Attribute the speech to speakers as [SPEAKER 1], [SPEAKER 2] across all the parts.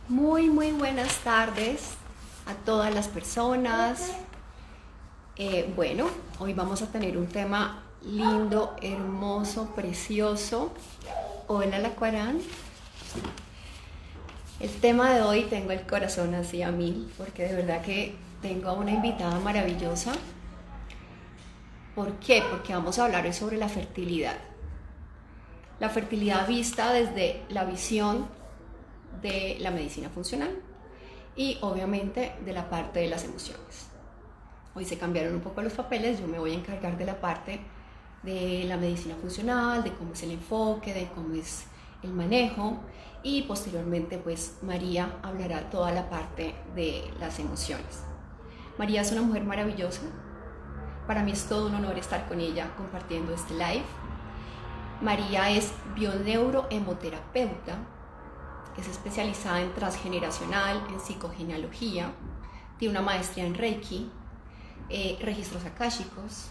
[SPEAKER 1] Muy buenas tardes a todas las personas. Bueno, hoy vamos a tener un tema lindo, hermoso, precioso. Hola, Lacuarán. El tema de hoy tengo el corazón así a mil, porque de verdad que tengo a una invitada maravillosa. ¿Por qué? Porque vamos a hablar hoy sobre la fertilidad. La fertilidad vista desde la visión de la medicina funcional y obviamente de la parte de las emociones. Hoy se cambiaron un poco los papeles, yo me voy a encargar de la parte de la medicina funcional, de cómo es el enfoque, de cómo es el manejo y posteriormente pues María hablará toda la parte de las emociones. María es una mujer maravillosa, para mí es todo un honor estar con ella compartiendo este live. María es bioneurohemoterapeuta, es especializada en transgeneracional, en psicogenealogía, tiene una maestría en Reiki, registros akáshicos,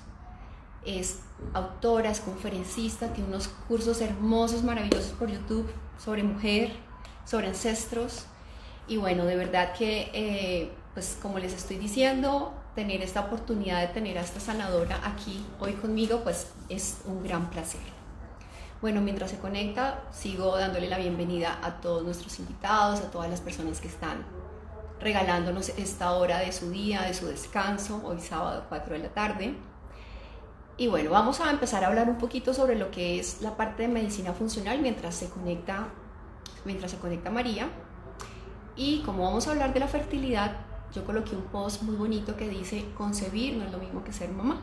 [SPEAKER 1] es autora, es conferencista, tiene unos cursos hermosos, maravillosos por YouTube sobre mujer, sobre ancestros. Y bueno, de verdad que, pues como les estoy diciendo, tener esta oportunidad de tener a esta sanadora aquí hoy conmigo, pues es un gran placer. Bueno, mientras se conecta, sigo dándole la bienvenida a todos nuestros invitados, a todas las personas que están regalándonos esta hora de su día, de su descanso, hoy sábado 4 de la tarde. Y bueno, vamos a empezar a hablar un poquito sobre lo que es la parte de medicina funcional mientras se conecta María. Y como vamos a hablar de la fertilidad, yo coloqué un post muy bonito que dice: concebir no es lo mismo que ser mamá.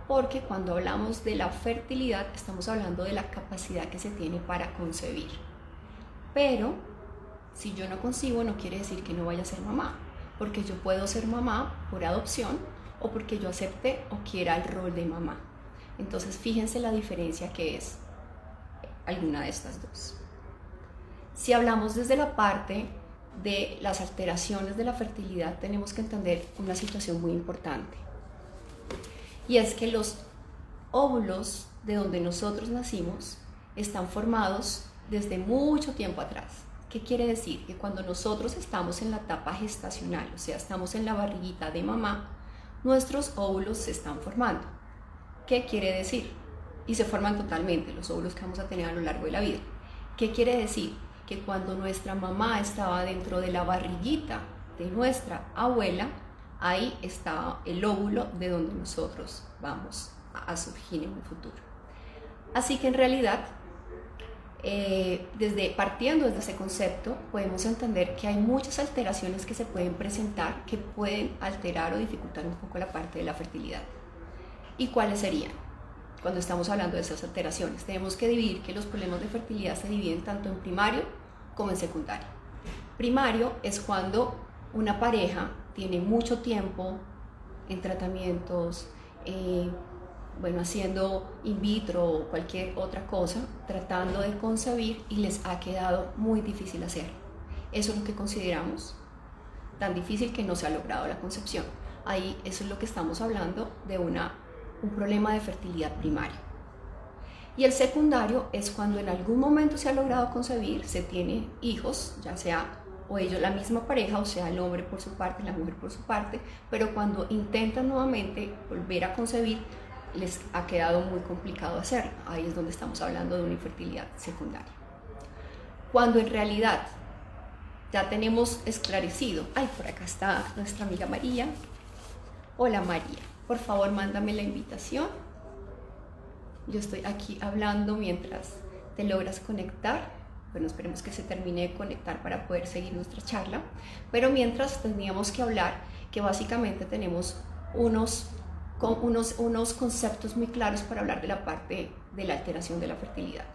[SPEAKER 1] Porque cuando hablamos de la fertilidad estamos hablando de la capacidad que se tiene para concebir. Pero si yo no concibo no quiere decir que no vaya a ser mamá, porque yo puedo ser mamá por adopción o porque yo acepte o quiera el rol de mamá. Entonces fíjense la diferencia que es alguna de estas dos. Si hablamos desde la parte de las alteraciones de la fertilidad, tenemos que entender una situación muy importante. Y es que los óvulos de donde nosotros nacimos están formados desde mucho tiempo atrás. ¿Qué quiere decir? Que cuando nosotros estamos en la etapa gestacional, o sea, estamos en la barriguita de mamá, nuestros óvulos se están formando. ¿Qué quiere decir? Y se forman totalmente los óvulos que vamos a tener a lo largo de la vida. ¿Qué quiere decir? Que cuando nuestra mamá estaba dentro de la barriguita de nuestra abuela, ahí está el óvulo de donde nosotros vamos a surgir en un futuro. Así que en realidad, partiendo desde ese concepto, podemos entender que hay muchas alteraciones que se pueden presentar que pueden alterar o dificultar un poco la parte de la fertilidad. ¿Y cuáles serían? Cuando estamos hablando de esas alteraciones, tenemos que dividir que los problemas de fertilidad se dividen tanto en primario como en secundario. Primario es cuando una pareja tiene mucho tiempo en tratamientos, haciendo in vitro o cualquier otra cosa, tratando de concebir y les ha quedado muy difícil hacerlo. Eso es lo que consideramos tan difícil que no se ha logrado la concepción. Ahí eso es lo que estamos hablando de un problema de fertilidad primario. Y el secundario es cuando en algún momento se ha logrado concebir, se tiene hijos, ya sea o ellos la misma pareja, o sea el hombre por su parte, la mujer por su parte, pero cuando intentan nuevamente volver a concebir, les ha quedado muy complicado hacerlo. Ahí es donde estamos hablando de una infertilidad secundaria. Cuando en realidad ya tenemos esclarecido, por acá está nuestra amiga María. Hola María, por favor mándame la invitación. Yo estoy aquí hablando mientras te logras conectar. Bueno, esperemos que se termine de conectar para poder seguir nuestra charla. Pero mientras tendríamos que hablar que básicamente tenemos unos conceptos muy claros para hablar de la parte de la alteración de la fertilidad.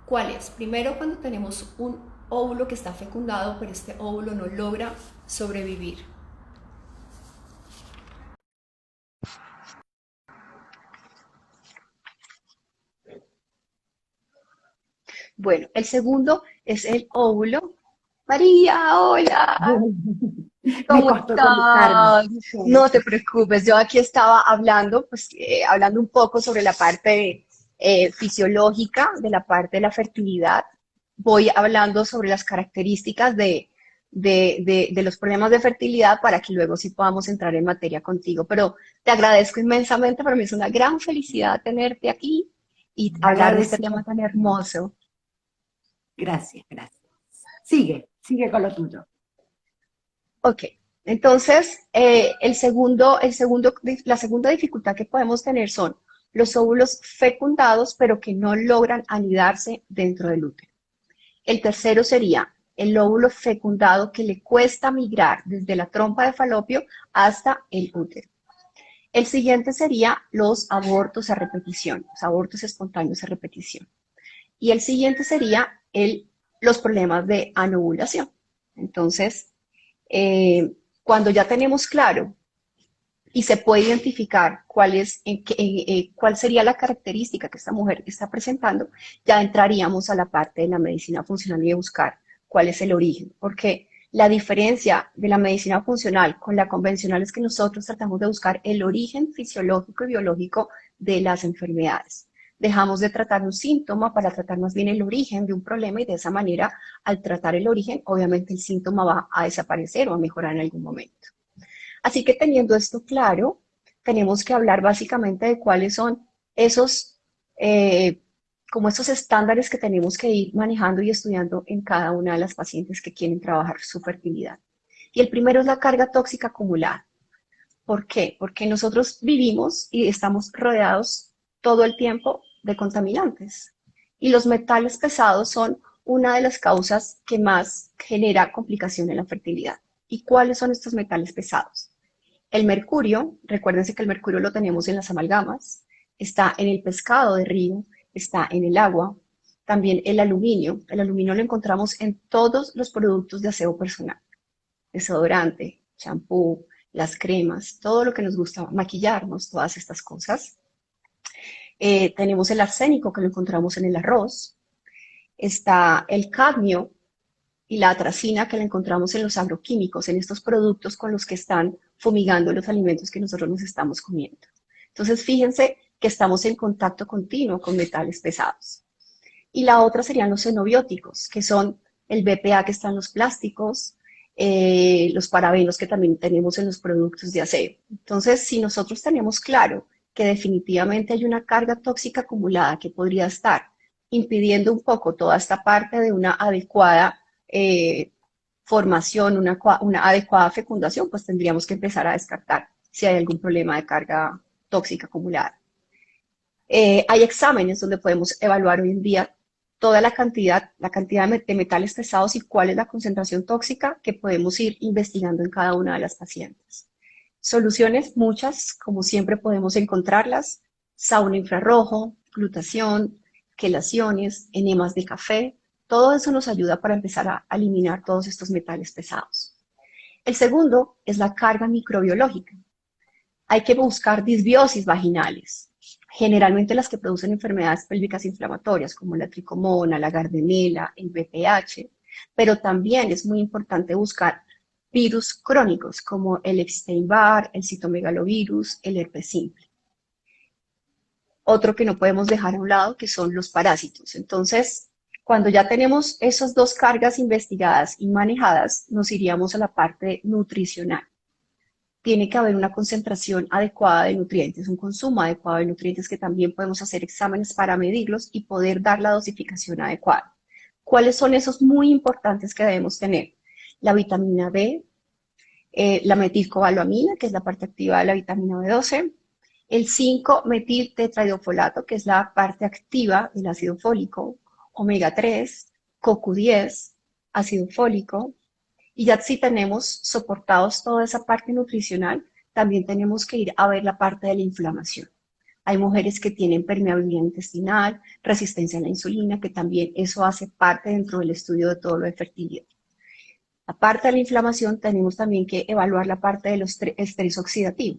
[SPEAKER 1] ¿Cuál es? Primero, cuando tenemos un óvulo que está fecundado, pero este óvulo no logra sobrevivir. Bueno, el segundo es el óvulo. María, hola,
[SPEAKER 2] Me
[SPEAKER 1] ¿cómo
[SPEAKER 2] costó conectarme.
[SPEAKER 1] estás? No te preocupes, yo aquí estaba hablando, hablando un poco sobre la parte fisiológica de la parte de la fertilidad. Voy hablando sobre las características de de los problemas de fertilidad para que luego sí podamos entrar en materia contigo. Pero te agradezco inmensamente, para mí es una gran felicidad tenerte aquí y hablar de este tema
[SPEAKER 2] Agradecido.
[SPEAKER 1] tan hermoso.
[SPEAKER 2] Gracias, gracias. Sigue con lo tuyo.
[SPEAKER 1] Ok, entonces la segunda dificultad que podemos tener son los óvulos fecundados pero que no logran anidarse dentro del útero. El tercero sería el óvulo fecundado que le cuesta migrar desde la trompa de falopio hasta el útero. El siguiente sería los abortos a repetición, los abortos espontáneos a repetición. Y el siguiente sería los problemas de anovulación. Entonces, cuando ya tenemos claro y se puede identificar cuál sería la característica que esta mujer está presentando, ya entraríamos a la parte de la medicina funcional y de buscar cuál es el origen. Porque la diferencia de la medicina funcional con la convencional es que nosotros tratamos de buscar el origen fisiológico y biológico de las enfermedades. Dejamos de tratar un síntoma para tratar más bien el origen de un problema y de esa manera, al tratar el origen, obviamente el síntoma va a desaparecer o a mejorar en algún momento. Así que teniendo esto claro, tenemos que hablar básicamente de cuáles son esos, como esos estándares que tenemos que ir manejando y estudiando en cada una de las pacientes que quieren trabajar su fertilidad. Y el primero es la carga tóxica acumulada. ¿Por qué? Porque nosotros vivimos y estamos rodeados todo el tiempo de contaminantes. Y los metales pesados son una de las causas que más genera complicación en la fertilidad. ¿Y cuáles son estos metales pesados? El mercurio, recuérdense que el mercurio lo tenemos en las amalgamas, está en el pescado de río, está en el agua, también el aluminio lo encontramos en todos los productos de aseo personal, desodorante, champú, las cremas, todo lo que nos gusta maquillarnos, todas estas cosas. Tenemos el arsénico que lo encontramos en el arroz, está el cadmio y la atracina que la encontramos en los agroquímicos, en estos productos con los que están fumigando los alimentos que nosotros nos estamos comiendo. Entonces, fíjense que estamos en contacto continuo con metales pesados. Y la otra serían los xenobióticos, que son el BPA que está en los plásticos, los parabenos que también tenemos en los productos de aseo. Entonces, si nosotros tenemos claro que definitivamente hay una carga tóxica acumulada que podría estar impidiendo un poco toda esta parte de una adecuada formación, una adecuada fecundación, pues tendríamos que empezar a descartar si hay algún problema de carga tóxica acumulada. Hay exámenes donde podemos evaluar hoy en día toda la cantidad de metales pesados y cuál es la concentración tóxica que podemos ir investigando en cada una de las pacientes. Soluciones, muchas, como siempre podemos encontrarlas: sauna infrarrojo, glutación, quelaciones, enemas de café. Todo eso nos ayuda para empezar a eliminar todos estos metales pesados. El segundo es la carga microbiológica. Hay que buscar disbiosis vaginales, generalmente las que producen enfermedades pélvicas inflamatorias, como la tricomona, la gardnerella, el BPH, pero también es muy importante buscar virus crónicos, como el Epstein-Barr, el citomegalovirus, el herpes simple. Otro que no podemos dejar a un lado, que son los parásitos. Entonces, cuando ya tenemos esas dos cargas investigadas y manejadas, nos iríamos a la parte nutricional. Tiene que haber una concentración adecuada de nutrientes, un consumo adecuado de nutrientes, que también podemos hacer exámenes para medirlos y poder dar la dosificación adecuada. ¿Cuáles son esos muy importantes que debemos tener? La vitamina B, la metilcobaloamina, que es la parte activa de la vitamina B12, el 5-metiltetrahidrofolato, que es la parte activa del ácido fólico, omega 3, CoQ10, ácido fólico. Y ya si tenemos soportados toda esa parte nutricional, también tenemos que ir a ver la parte de la inflamación. Hay mujeres que tienen permeabilidad intestinal, resistencia a la insulina, que también eso hace parte dentro del estudio de todo lo de fertilidad. Aparte de la inflamación, tenemos también que evaluar la parte del estrés oxidativo.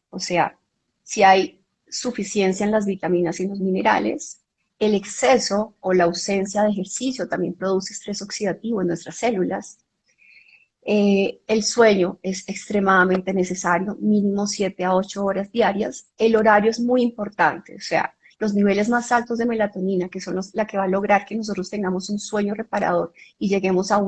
[SPEAKER 1] O sea, si hay suficiencia en las vitaminas y en los minerales. El exceso o la ausencia de ejercicio también produce estrés oxidativo en nuestras células. El sueño es extremadamente necesario, mínimo 7 a 8 horas diarias. El horario es muy importante, o sea, los niveles más altos de melatonina, que son la que va a lograr que nosotros tengamos un sueño reparador y lleguemos a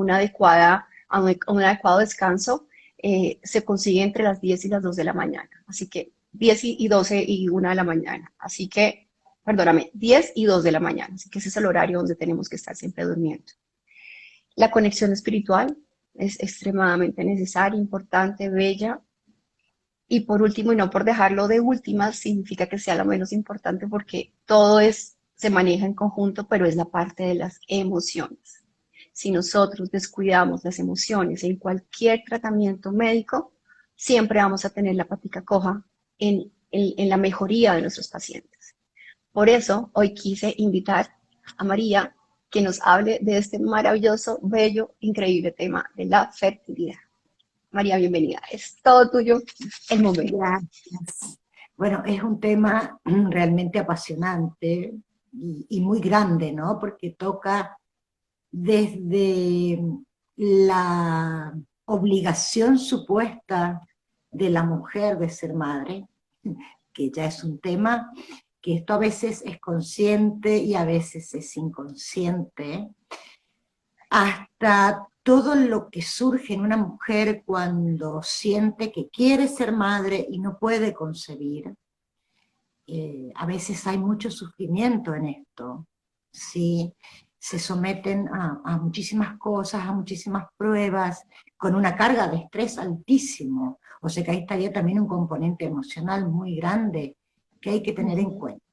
[SPEAKER 1] a un adecuado descanso, se consigue entre las 10 y las 2 de la mañana. Así que 10 y 12 y 1 de la mañana. Así que, perdóname, 10 y 2 de la mañana. Así que ese es el horario donde tenemos que estar siempre durmiendo. La conexión espiritual es extremadamente necesaria, importante, bella. Y por último, y no por dejarlo de última, significa que sea lo menos importante porque todo se maneja en conjunto, pero es la parte de las emociones. Si nosotros descuidamos las emociones en cualquier tratamiento médico, siempre vamos a tener la patica coja en la mejoría de nuestros pacientes. Por eso, hoy quise invitar a María que nos hable de este maravilloso, bello, increíble tema de la fertilidad. María, bienvenida. Es todo tuyo el momento.
[SPEAKER 2] Gracias. Bueno, es un tema realmente apasionante y muy grande, ¿no? Porque toca desde la obligación supuesta de la mujer de ser madre, que ya es un tema que esto a veces es consciente y a veces es inconsciente, hasta todo lo que surge en una mujer cuando siente que quiere ser madre y no puede concebir. A veces hay mucho sufrimiento en esto, ¿sí? Se someten a muchísimas cosas, a muchísimas pruebas, con una carga de estrés altísimo. O sea que ahí estaría también un componente emocional muy grande que hay que tener en cuenta.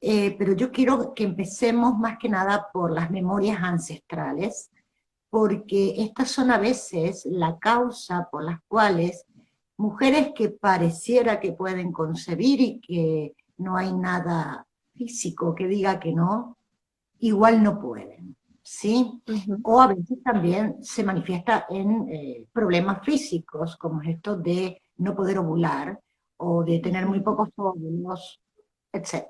[SPEAKER 2] Pero yo quiero que empecemos más que nada por las memorias ancestrales, porque estas son a veces la causa por las cuales mujeres que pareciera que pueden concebir y que no hay nada físico que diga que no, igual no pueden, ¿sí? O a veces también se manifiesta en problemas físicos, como es esto de no poder ovular, o de tener muy pocos óvulos, etc.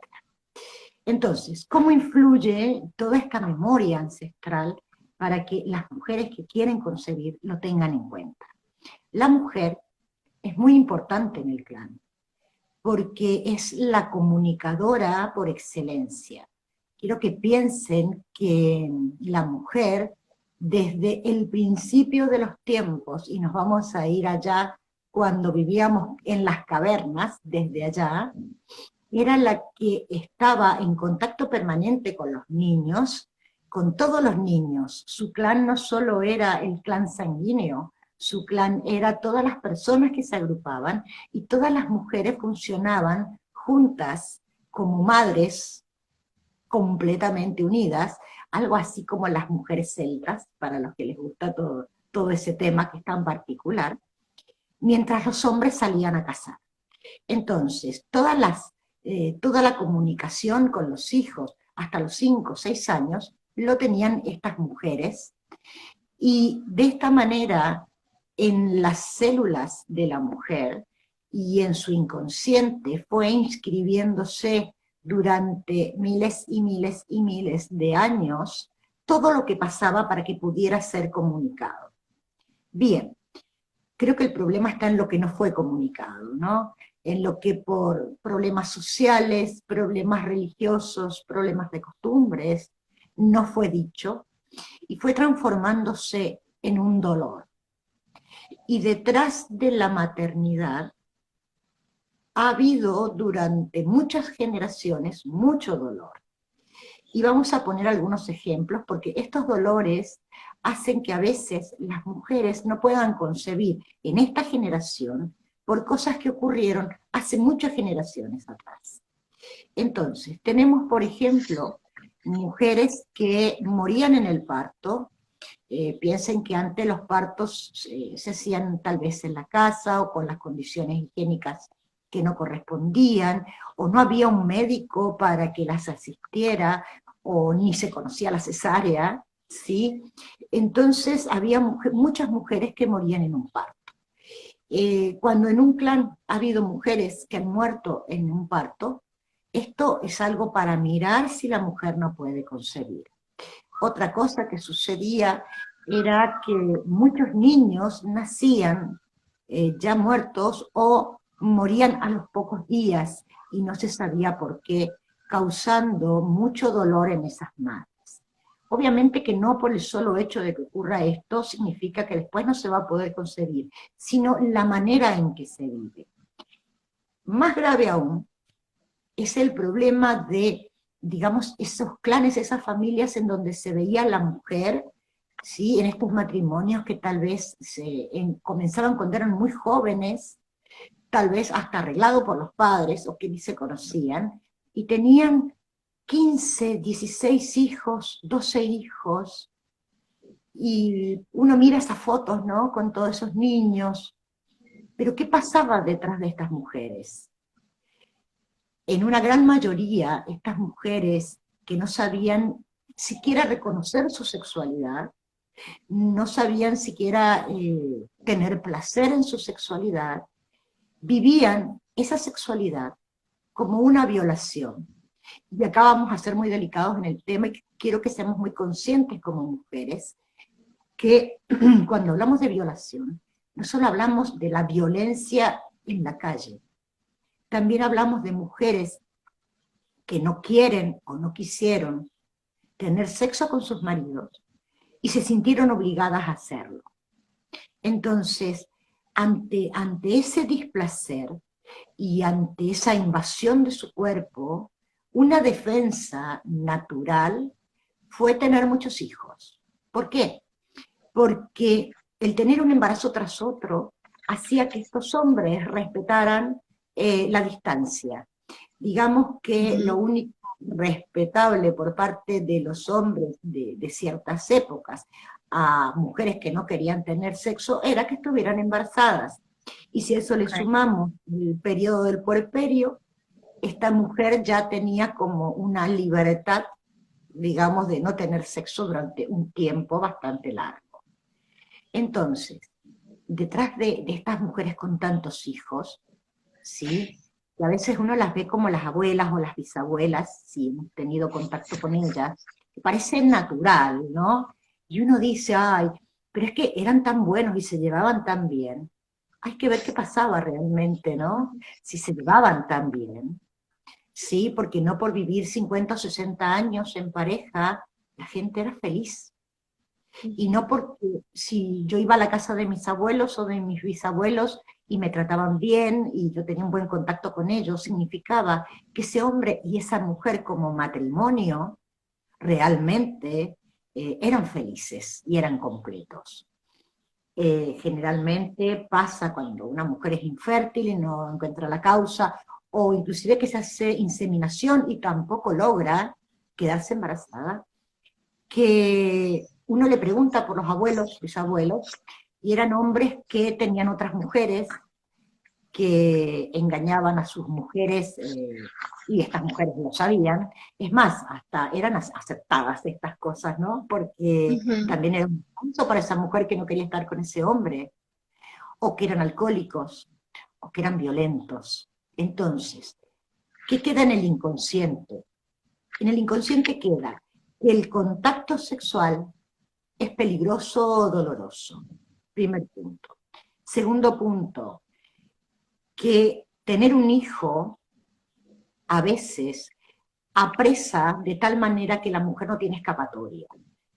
[SPEAKER 2] Entonces, ¿cómo influye toda esta memoria ancestral para que las mujeres que quieren concebir lo tengan en cuenta? La mujer es muy importante en el clan, porque es la comunicadora por excelencia. Quiero que piensen que la mujer, desde el principio de los tiempos, y nos vamos a ir allá cuando vivíamos en las cavernas, desde allá, era la que estaba en contacto permanente con los niños, con todos los niños. Su clan no solo era el clan sanguíneo, su clan era todas las personas que se agrupaban y todas las mujeres funcionaban juntas como madres completamente unidas, algo así como las mujeres celtas, para los que les gusta todo ese tema que es tan particular, mientras los hombres salían a cazar. Entonces, toda la comunicación con los hijos, hasta los 5 o 6 años, lo tenían estas mujeres, y de esta manera, en las células de la mujer y en su inconsciente fue inscribiéndose durante miles y miles y miles de años todo lo que pasaba para que pudiera ser comunicado. Bien, creo que el problema está en lo que no fue comunicado, ¿no? En lo que por problemas sociales, problemas religiosos, problemas de costumbres, no fue dicho y fue transformándose en un dolor. Y detrás de la maternidad ha habido durante muchas generaciones mucho dolor. Y vamos a poner algunos ejemplos, porque estos dolores hacen que a veces las mujeres no puedan concebir en esta generación por cosas que ocurrieron hace muchas generaciones atrás. Entonces, tenemos, por ejemplo, mujeres que morían en el parto. Piensen que antes los partos se hacían tal vez en la casa o con las condiciones higiénicas que no correspondían, o no había un médico para que las asistiera, o ni se conocía la cesárea, ¿sí? Entonces había muchas mujeres que morían en un parto. Cuando en un clan ha habido mujeres que han muerto en un parto, esto es algo para mirar si la mujer no puede concebir. Otra cosa que sucedía era que muchos niños nacían ya muertos o morían a los pocos días y no se sabía por qué, causando mucho dolor en esas madres. Obviamente que no por el solo hecho de que ocurra esto significa que después no se va a poder concebir, sino la manera en que se vive. Más grave aún es el problema de, digamos, esos clanes, esas familias en donde se veía a la mujer, ¿sí? En estos matrimonios que tal vez comenzaban cuando eran muy jóvenes, tal vez hasta arreglado por los padres o que ni se conocían, y tenían 15, 16 hijos, 12 hijos, y uno mira esas fotos, ¿no? Con todos esos niños, pero ¿qué pasaba detrás de estas mujeres? En una gran mayoría, estas mujeres que no sabían siquiera reconocer su sexualidad, no sabían siquiera tener placer en su sexualidad, vivían esa sexualidad como una violación. Y acá vamos a ser muy delicados en el tema y quiero que seamos muy conscientes como mujeres que cuando hablamos de violación, no solo hablamos de la violencia en la calle, también hablamos de mujeres que no quieren o no quisieron tener sexo con sus maridos y se sintieron obligadas a hacerlo. Entonces, ante ese displacer y ante esa invasión de su cuerpo, una defensa natural fue tener muchos hijos. ¿Por qué? Porque el tener un embarazo tras otro hacía que estos hombres respetaran la distancia. Digamos que lo único respetable por parte de los hombres de ciertas épocas a mujeres que no querían tener sexo era que estuvieran embarazadas. Y si a eso le sumamos el periodo del puerperio, esta mujer ya tenía como una libertad, digamos, de no tener sexo durante un tiempo bastante largo. Entonces, detrás de estas mujeres con tantos hijos, ¿sí? Y a veces uno las ve como las abuelas o las bisabuelas, si hemos tenido contacto con ellas, que parece natural, ¿no? Y uno dice, ay, pero es que eran tan buenos y se llevaban tan bien. Hay que ver qué pasaba realmente, ¿no? Si se llevaban tan bien, sí, porque no por vivir 50 o 60 años en pareja, la gente era feliz. Y no porque si yo iba a la casa de mis abuelos o de mis bisabuelos y me trataban bien y yo tenía un buen contacto con ellos, significaba que ese hombre y esa mujer como matrimonio realmente eran felices y eran completos. Generalmente pasa cuando una mujer es infértil y no encuentra la causa, o inclusive que se hace inseminación y tampoco logra quedarse embarazada, que uno le pregunta por los abuelos, bisabuelos, y eran hombres que tenían otras mujeres, que engañaban a sus mujeres, y estas mujeres lo sabían. Es más, hasta eran aceptadas estas cosas, ¿no? Porque también era un abuso para esa mujer que no quería estar con ese hombre, o que eran alcohólicos, o que eran violentos. Entonces, ¿qué queda en el inconsciente? En el inconsciente queda que el contacto sexual es peligroso o doloroso. Primer punto. Segundo punto, que tener un hijo a veces apresa de tal manera que la mujer no tiene escapatoria.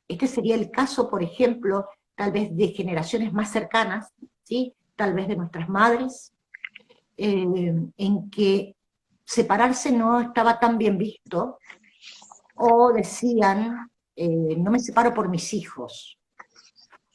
[SPEAKER 2] Este sería el caso, por ejemplo, tal vez de generaciones más cercanas, ¿sí? Tal vez de nuestras madres, en que separarse no estaba tan bien visto, o decían, no me separo por mis hijos,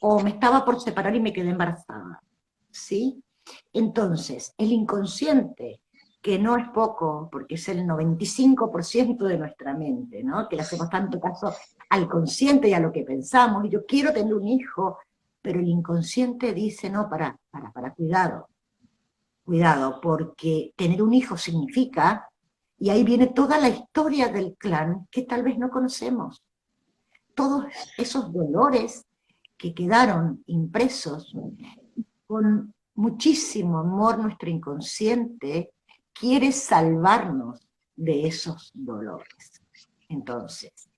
[SPEAKER 2] o me estaba por separar y me quedé embarazada, ¿sí? Entonces, el inconsciente, que no es poco, porque es el 95% de nuestra mente, ¿no? Que le hacemos tanto caso al consciente y a lo que pensamos, y yo quiero tener un hijo, pero el inconsciente dice, no, cuidado, cuidado, porque tener un hijo significa, y ahí viene toda la historia del clan que tal vez no conocemos, todos esos dolores que quedaron impresos con muchísimo amor. Nuestro inconsciente quiere salvarnos de esos dolores. Entonces,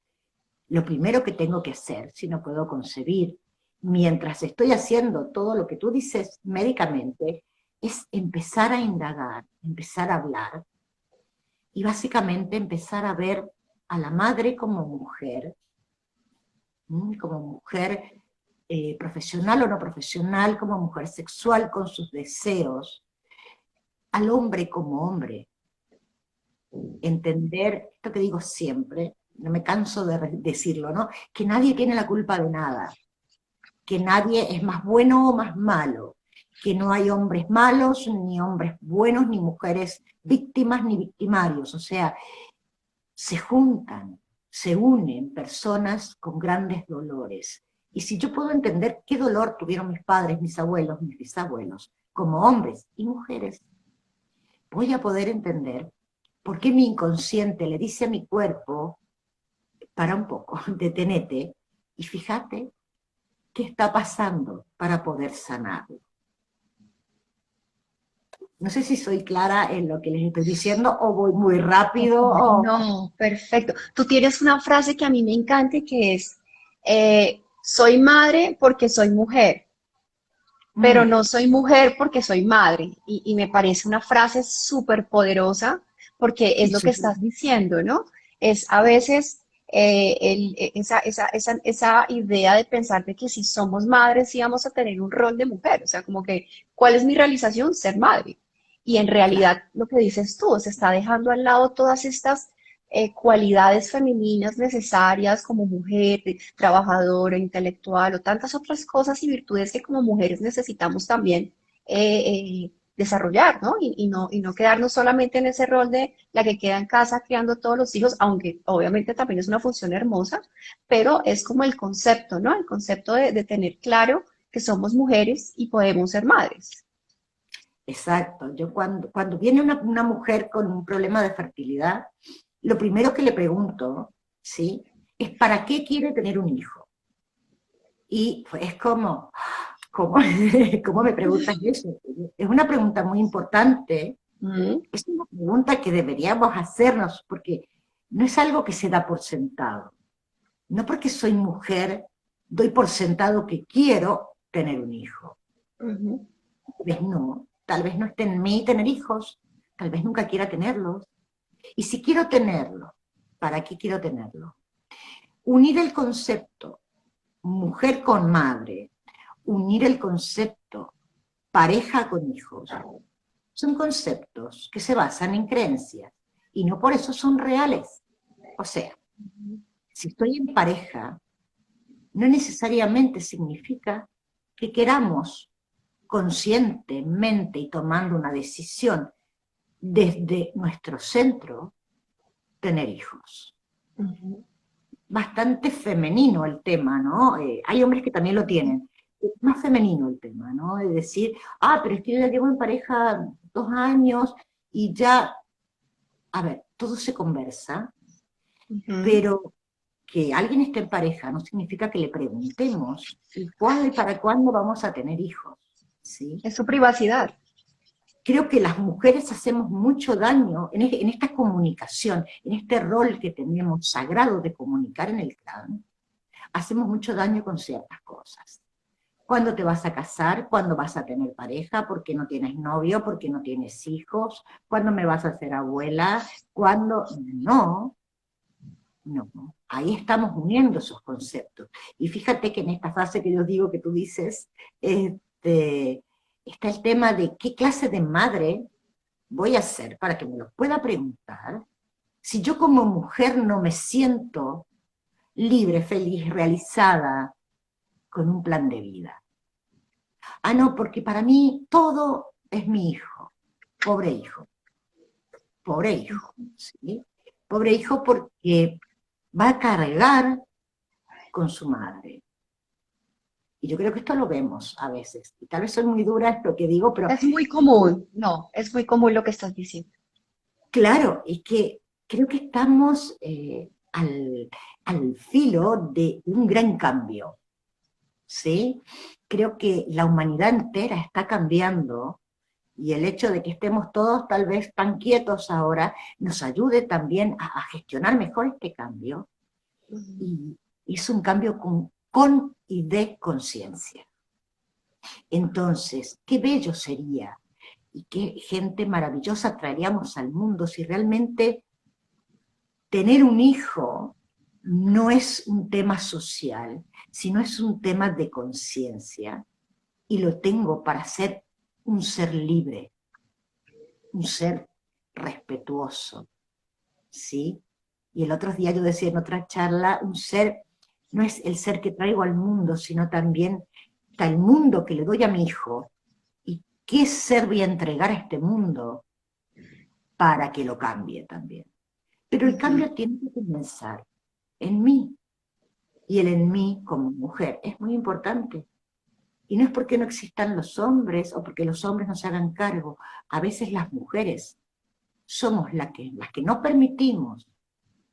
[SPEAKER 2] lo primero que tengo que hacer, si no puedo concebir, mientras estoy haciendo todo lo que tú dices médicamente, es empezar a indagar, empezar a hablar, y básicamente empezar a ver a la madre como mujer, como mujer profesional o no profesional, como mujer sexual con sus deseos, al hombre como hombre. Entender, esto que digo siempre, no me canso de decirlo, ¿no? Que nadie tiene la culpa de nada, que nadie es más bueno o más malo, que no hay hombres malos, ni hombres buenos, ni mujeres víctimas, ni victimarios, o sea, se juntan, se unen personas con grandes dolores. Y si yo puedo entender qué dolor tuvieron mis padres, mis abuelos, mis bisabuelos, como hombres y mujeres, voy a poder entender por qué mi inconsciente le dice a mi cuerpo, para un poco, detenete, y fíjate qué está pasando para poder sanarlo. No sé si soy clara en lo que les estoy diciendo o voy muy rápido o...
[SPEAKER 1] No, perfecto. Tú tienes una frase que a mí me encanta y que es, soy madre porque soy mujer, pero
[SPEAKER 2] Mm,
[SPEAKER 1] no soy mujer porque soy madre. Y me parece una frase súper poderosa porque es
[SPEAKER 2] y
[SPEAKER 1] lo que estás diciendo, ¿no? Es a veces esa idea de pensar de que si somos madres sí vamos a tener un rol de mujer, o sea, como que, ¿cuál es mi realización? Ser madre. Y en
[SPEAKER 2] claro,
[SPEAKER 1] realidad lo que dices tú, se está dejando al lado todas estas cualidades femeninas necesarias como mujer, trabajadora, intelectual o tantas otras cosas y virtudes que como mujeres necesitamos también desarrollar, ¿no? Y no quedarnos solamente en ese rol de la que queda en casa criando todos los hijos, aunque obviamente también es una función hermosa, pero es como el concepto, ¿no? El concepto de tener claro que somos mujeres y podemos ser madres.
[SPEAKER 2] exacto. Yo cuando viene una mujer con un problema de fertilidad, lo primero que le pregunto, ¿sí? Es ¿para qué quiere tener un hijo? Y es como, ¿cómo, ¿cómo me preguntas eso? Es una pregunta muy importante,
[SPEAKER 1] Mm,
[SPEAKER 2] es una pregunta que deberíamos hacernos, porque no es algo que se da por sentado. No porque soy mujer, doy por sentado que quiero tener un hijo.
[SPEAKER 1] ujú,
[SPEAKER 2] Tal vez no esté en mí tener hijos, tal vez nunca quiera tenerlos. Y si quiero tenerlo, ¿para qué quiero tenerlo? Unir el concepto mujer con madre, unir el concepto pareja con hijos, son conceptos que se basan en creencias y no por eso son reales. O sea, si estoy en pareja, no necesariamente significa que queramos conscientemente y tomando una decisión desde nuestro centro tener hijos.
[SPEAKER 1] ujú.
[SPEAKER 2] Bastante femenino el tema, ¿no? Hay hombres que también lo tienen. Es más femenino el tema, ¿no? De decir, pero es que yo ya llevo en pareja 2 años y ya, a ver, todo se conversa,
[SPEAKER 1] Ujú.
[SPEAKER 2] pero que alguien esté en pareja no significa que le preguntemos ¿y cuándo y para cuándo vamos a tener hijos? ¿Sí?
[SPEAKER 1] Es su privacidad.
[SPEAKER 2] Creo que las mujeres hacemos mucho daño en esta comunicación, en este rol que tenemos sagrado de comunicar en el clan, hacemos mucho daño con ciertas cosas. ¿Cuándo te vas a casar? ¿Cuándo vas a tener pareja? ¿Por qué no tienes novio? ¿Por qué no tienes hijos? ¿Cuándo me vas a hacer abuela? ¿Cuándo? No, no. Ahí estamos uniendo esos conceptos. Y fíjate que en esta frase que yo digo que tú dices, está el tema de qué clase de madre voy a ser para que me lo pueda preguntar si yo como mujer no me siento libre, feliz, realizada con un plan de vida. No, porque para mí todo es mi hijo, pobre hijo, pobre hijo, ¿sí? Pobre hijo porque va a cargar con su madre. Y yo creo que esto lo vemos a veces. Y tal vez soy muy dura esto que digo, pero
[SPEAKER 1] Es muy común, no, es muy común lo que estás diciendo.
[SPEAKER 2] claro, es que creo que estamos al filo de un gran cambio, ¿sí? Creo que la humanidad entera está cambiando y el hecho de que estemos todos tal vez tan quietos ahora nos ayude también a gestionar mejor este cambio
[SPEAKER 1] Ujú.
[SPEAKER 2] y es un cambio con y de conciencia. Entonces, qué bello sería y qué gente maravillosa traeríamos al mundo si realmente tener un hijo no es un tema social, sino es un tema de conciencia, y lo tengo para ser un ser libre, un ser respetuoso, ¿sí? Y el otro día yo decía en otra charla, un ser no es el ser que traigo al mundo, sino también está el mundo que le doy a mi hijo, y qué ser voy a entregar a este mundo para que lo cambie también. Pero el cambio tiene que comenzar en mí, y el en mí como mujer es muy importante. Y no es porque no existan los hombres o porque los hombres no se hagan cargo. A veces las mujeres somos las que no permitimos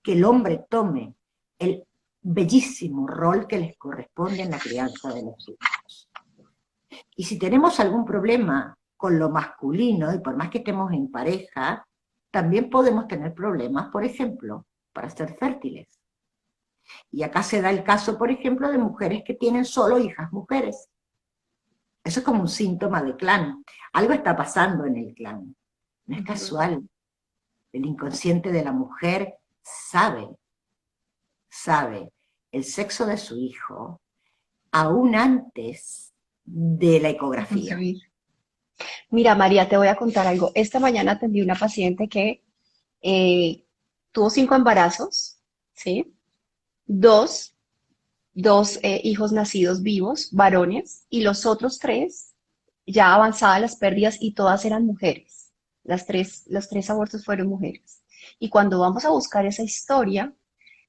[SPEAKER 2] que el hombre tome el bellísimo rol que les corresponde en la crianza de los hijos. Y si tenemos algún problema con lo masculino, y por más que estemos en pareja, también podemos tener problemas, por ejemplo, para ser fértiles. Y acá se da el caso, por ejemplo, de mujeres que tienen solo hijas mujeres. Eso es como un síntoma de clan. Algo está pasando en el clan. No es casual. El inconsciente de la mujer sabe el sexo de su hijo aún antes de la ecografía.
[SPEAKER 1] Mira, María, te voy a contar algo. Esta mañana atendí una paciente que tuvo 5 embarazos, ¿sí? Dos, dos hijos nacidos vivos, varones, y los otros tres ya avanzadas las pérdidas y todas eran mujeres. Los tres abortos fueron mujeres. Y cuando vamos a buscar esa historia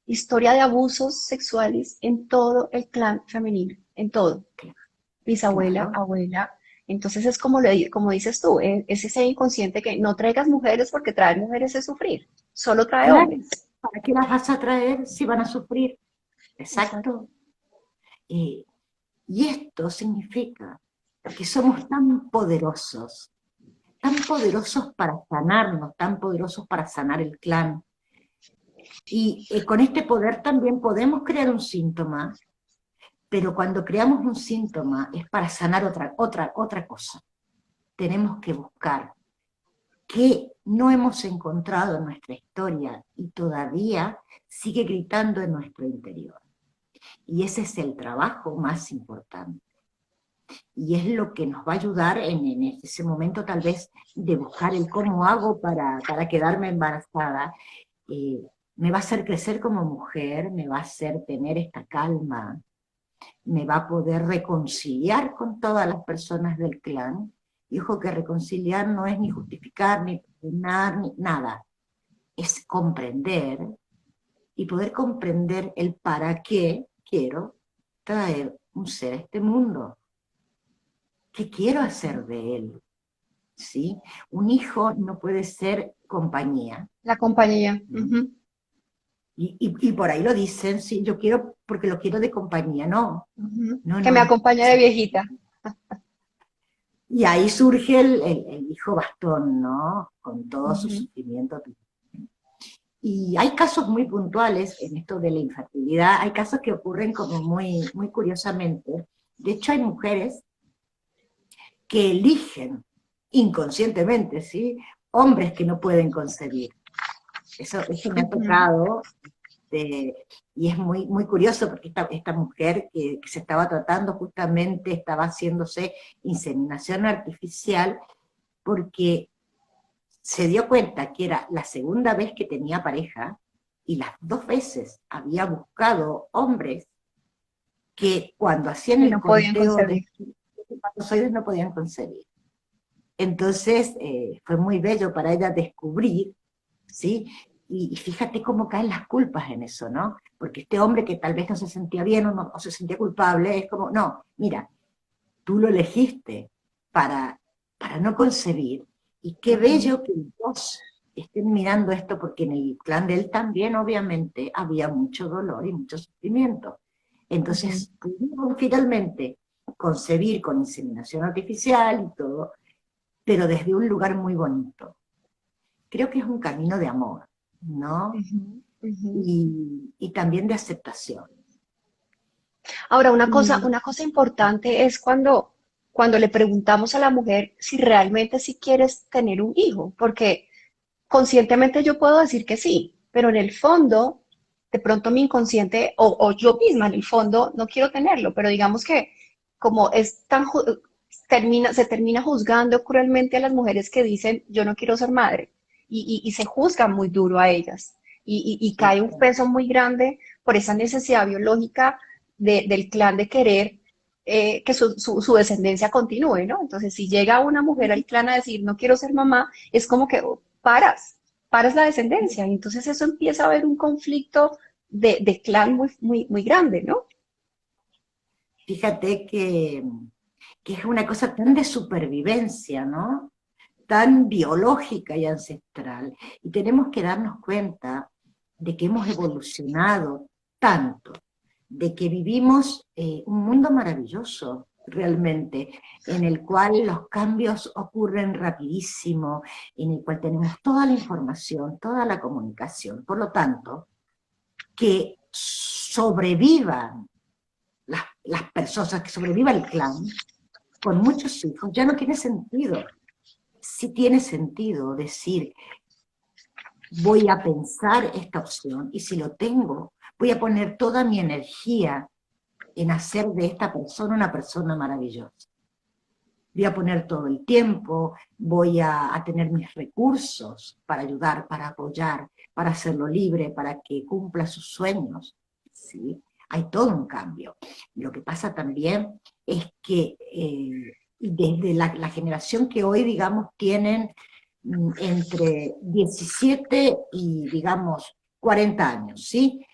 [SPEAKER 1] de abusos sexuales en todo el clan femenino, en todo, bisabuela,
[SPEAKER 2] Claro.
[SPEAKER 1] abuela. Entonces es como dices tú, es ese inconsciente que no traigas mujeres porque traer mujeres es sufrir, solo trae
[SPEAKER 2] Claro.
[SPEAKER 1] hombres.
[SPEAKER 2] ¿Para qué las vas a traer si van a sufrir?
[SPEAKER 1] Exacto.
[SPEAKER 2] Exacto. Y esto significa que somos tan poderosos para sanarnos, tan poderosos para sanar el clan. Y con este poder también podemos crear un síntoma, pero cuando creamos un síntoma es para sanar otra cosa. Tenemos que buscar qué no hemos encontrado en nuestra historia y todavía sigue gritando en nuestro interior. Y ese es el trabajo más importante. Y es lo que nos va a ayudar en ese momento tal vez de buscar el cómo hago para quedarme embarazada. Me va a hacer crecer como mujer, me va a hacer tener esta calma, me va a poder reconciliar con todas las personas del clan. Y ojo que reconciliar no es ni justificar, ni perdonar, ni nada. Es comprender y poder comprender el para qué quiero traer un ser a este mundo. ¿Qué quiero hacer de él? ¿Sí? Un hijo no puede ser compañía.
[SPEAKER 1] La compañía.
[SPEAKER 2] Y por ahí lo dicen, sí, yo quiero, porque lo quiero de compañía. No, no,
[SPEAKER 1] Que me
[SPEAKER 2] no.
[SPEAKER 1] acompañe de viejita.
[SPEAKER 2] Y ahí surge el hijo bastón, ¿no? Con todo su sufrimiento. Y hay casos muy puntuales en esto de la infertilidad, hay casos que ocurren como muy curiosamente. De hecho, hay mujeres que eligen inconscientemente, ¿sí? Hombres que no pueden concebir. Eso me ha tocado, y es muy curioso porque esta mujer que se estaba tratando justamente estaba haciéndose inseminación artificial porque se dio cuenta que era la segunda vez que tenía pareja y las 2 veces había buscado hombres que cuando hacían
[SPEAKER 1] Y
[SPEAKER 2] el
[SPEAKER 1] no podían
[SPEAKER 2] conteo
[SPEAKER 1] concebir.
[SPEAKER 2] de espermatozoides no podían concebir. Entonces fue muy bello para ella descubrir, ¿sí? Y fíjate cómo caen las culpas en eso, ¿no? Porque este hombre que tal vez no se sentía bien o se sentía culpable, es como, no, mira, tú lo elegiste para no concebir, y qué bello que vos estén mirando esto, porque en el clan de él también obviamente había mucho dolor y mucho sufrimiento. Entonces pudieron finalmente concebir con inseminación artificial y todo, pero desde un lugar muy bonito. Creo que es un camino de amor, ¿no? Y también de aceptación.
[SPEAKER 1] Ahora,
[SPEAKER 2] Y
[SPEAKER 1] una cosa importante es cuando le preguntamos a la mujer si realmente sí quieres tener un hijo, porque conscientemente yo puedo decir que sí, pero en el fondo de pronto mi inconsciente o yo misma en el fondo no quiero tenerlo, pero digamos que como es tan, se termina juzgando cruelmente a las mujeres que dicen yo no quiero ser madre y se juzga muy duro a ellas y
[SPEAKER 2] Sí,
[SPEAKER 1] cae un peso muy grande por esa necesidad biológica del clan de querer que su descendencia continúe, ¿no? Entonces, si llega una mujer al clan a decir no quiero ser mamá, es como que oh, paras la descendencia. Y entonces eso empieza a haber un conflicto de clan muy grande, ¿no?
[SPEAKER 2] fíjate que es una cosa tan de supervivencia, ¿no? Tan biológica y ancestral. Y tenemos que darnos cuenta de que hemos evolucionado tanto, de que vivimos un mundo maravilloso realmente, en el cual los cambios ocurren rapidísimo, en el cual tenemos toda la información, toda la comunicación. Por lo tanto, que sobrevivan las personas, que sobreviva el clan, con muchos hijos, ya no tiene sentido. Sí tiene sentido decir, voy a pensar esta opción y si lo tengo, voy a poner toda mi energía en hacer de esta persona una persona maravillosa. Voy a poner todo el tiempo, voy a tener mis recursos para ayudar, para apoyar, para hacerlo libre, para que cumpla sus sueños. ¿Sí? Hay todo un cambio. Lo que pasa también es que desde la generación que hoy, digamos, tienen entre 17 y, digamos, 40 años, ¿sí?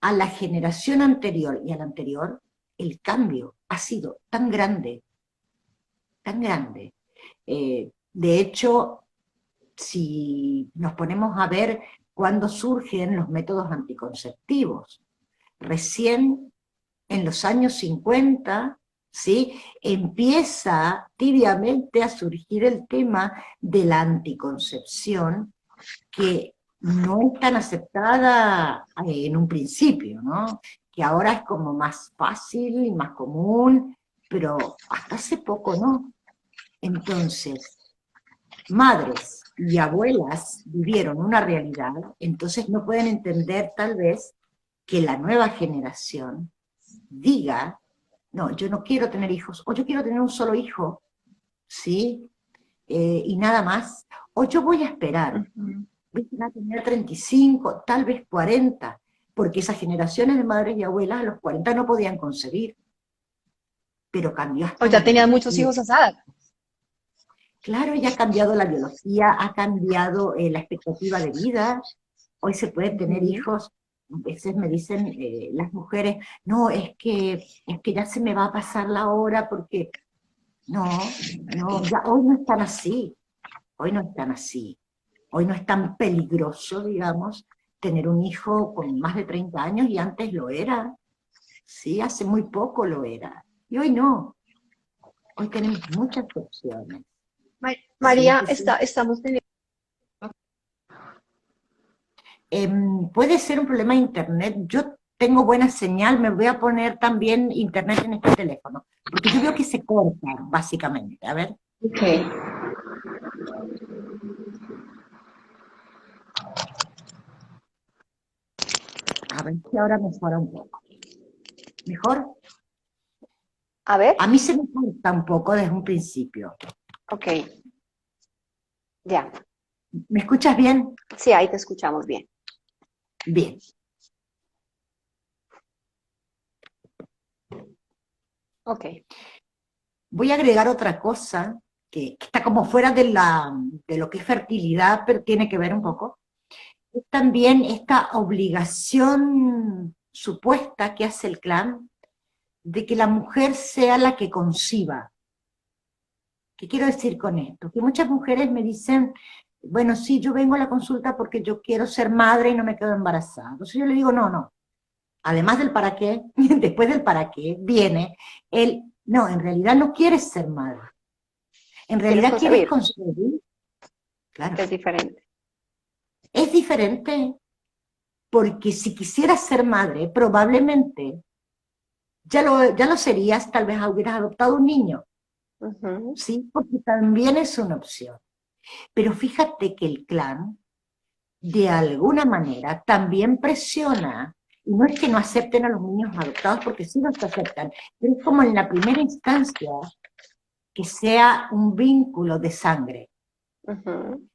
[SPEAKER 2] A la generación anterior y a la anterior, el cambio ha sido tan grande, tan grande. De hecho, si nos ponemos a ver cuándo surgen los métodos anticonceptivos, recién en los años 50, ¿sí? Empieza tibiamente a surgir el tema de la anticoncepción, que no es tan aceptada en un principio, ¿no? Que ahora es como más fácil y más común, pero hasta hace poco no. Entonces, madres y abuelas vivieron una realidad, entonces no pueden entender tal vez que la nueva generación diga, no, yo no quiero tener hijos, o yo quiero tener un solo hijo, ¿sí? Y nada más, o yo voy a esperar,
[SPEAKER 1] Ujú.
[SPEAKER 2] voy a tener 35, tal vez 40, porque esas generaciones de madres y abuelas a los 40 no podían concebir, pero cambió
[SPEAKER 1] O
[SPEAKER 2] hasta la
[SPEAKER 1] ya tenían muchos
[SPEAKER 2] biología.
[SPEAKER 1] hijos a esa edad.
[SPEAKER 2] Claro, ya ha cambiado la biología, ha cambiado la expectativa de vida. Hoy se puede tener
[SPEAKER 1] Ujú.
[SPEAKER 2] hijos, a veces me dicen las mujeres, no, es que ya se me va a pasar la hora porque no, no, ya hoy no están así, hoy no están así. Hoy no es tan peligroso, digamos, tener un hijo con más de 30 años y antes lo era, sí, hace muy poco lo era. Y hoy no, hoy tenemos muchas opciones. Sí,
[SPEAKER 1] María,
[SPEAKER 2] entonces
[SPEAKER 1] estamos teniendo...
[SPEAKER 2] puede ser un problema de internet. Yo tengo buena señal, me voy a poner también internet en este teléfono, porque yo veo que se corta, básicamente. A ver,
[SPEAKER 1] Ok.
[SPEAKER 2] a ver si ahora mejora un poco. ¿Mejor?
[SPEAKER 1] A ver.
[SPEAKER 2] A mí se me corta un poco desde un principio.
[SPEAKER 1] Ok, ya.
[SPEAKER 2] ¿Me escuchas bien?
[SPEAKER 1] Sí, ahí te escuchamos bien.
[SPEAKER 2] Bien,
[SPEAKER 1] Ok.
[SPEAKER 2] voy a agregar otra cosa que está como fuera de lo que es fertilidad, pero tiene que ver un poco. Es también esta obligación supuesta que hace el clan de que la mujer sea la que conciba. ¿Qué quiero decir con esto? Que muchas mujeres me dicen, bueno, sí, yo vengo a la consulta porque yo quiero ser madre y no me quedo embarazada. Entonces yo le digo, no, no. Además del para qué, después del para qué, viene el, no, en realidad no quieres ser madre. En
[SPEAKER 1] ¿Quieres
[SPEAKER 2] realidad quieres
[SPEAKER 1] concebir?
[SPEAKER 2] concebir. Claro.
[SPEAKER 1] Es diferente.
[SPEAKER 2] Es diferente porque si quisieras ser madre, probablemente ya lo serías, tal vez hubieras adoptado un niño,
[SPEAKER 1] Ujú.
[SPEAKER 2] ¿sí? Porque también es una opción. Pero fíjate que el clan de alguna manera también presiona, y no es que no acepten a los niños adoptados, porque sí los aceptan, pero es como en la primera instancia que sea un vínculo de sangre.
[SPEAKER 1] Ujú.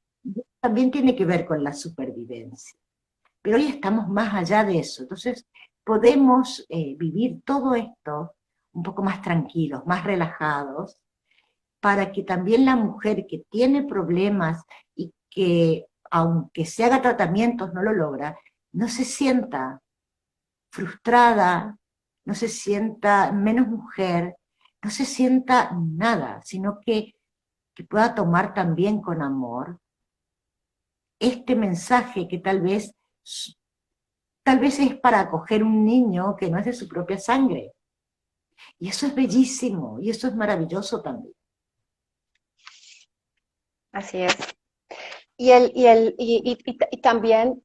[SPEAKER 2] También tiene que ver con la supervivencia. Pero hoy estamos más allá de eso, entonces podemos vivir todo esto un poco más tranquilos, más relajados, para que también la mujer que tiene problemas y que aunque se haga tratamientos no lo logra, no se sienta frustrada, no se sienta menos mujer, no se sienta nada, sino que pueda tomar también con amor este mensaje que tal vez es para acoger un niño que no es de su propia sangre. Y eso es bellísimo, y eso es maravilloso también.
[SPEAKER 1] Así es. Y también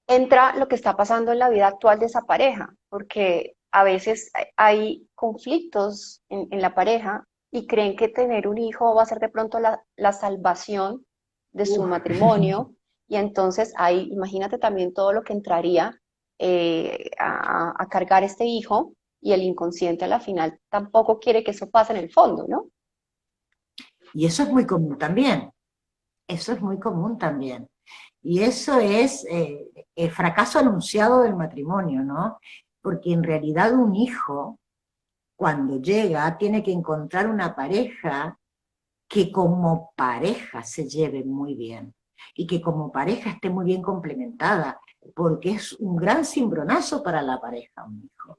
[SPEAKER 1] entra lo que está pasando en la vida actual de esa pareja, porque a veces hay conflictos en la pareja y creen que tener un hijo va a ser de pronto la salvación de su
[SPEAKER 2] Uf.
[SPEAKER 1] matrimonio. Y entonces ahí, imagínate también todo lo que entraría a cargar este hijo, y el inconsciente a la final tampoco quiere que eso pase en el fondo, ¿no?
[SPEAKER 2] Y eso es muy común también, eso es muy común también. Y eso es el fracaso anunciado del matrimonio, ¿no? Porque en realidad un hijo, cuando llega, tiene que encontrar una pareja que como pareja se lleve muy bien y que como pareja esté muy bien complementada, porque es un gran cimbronazo para la pareja un hijo.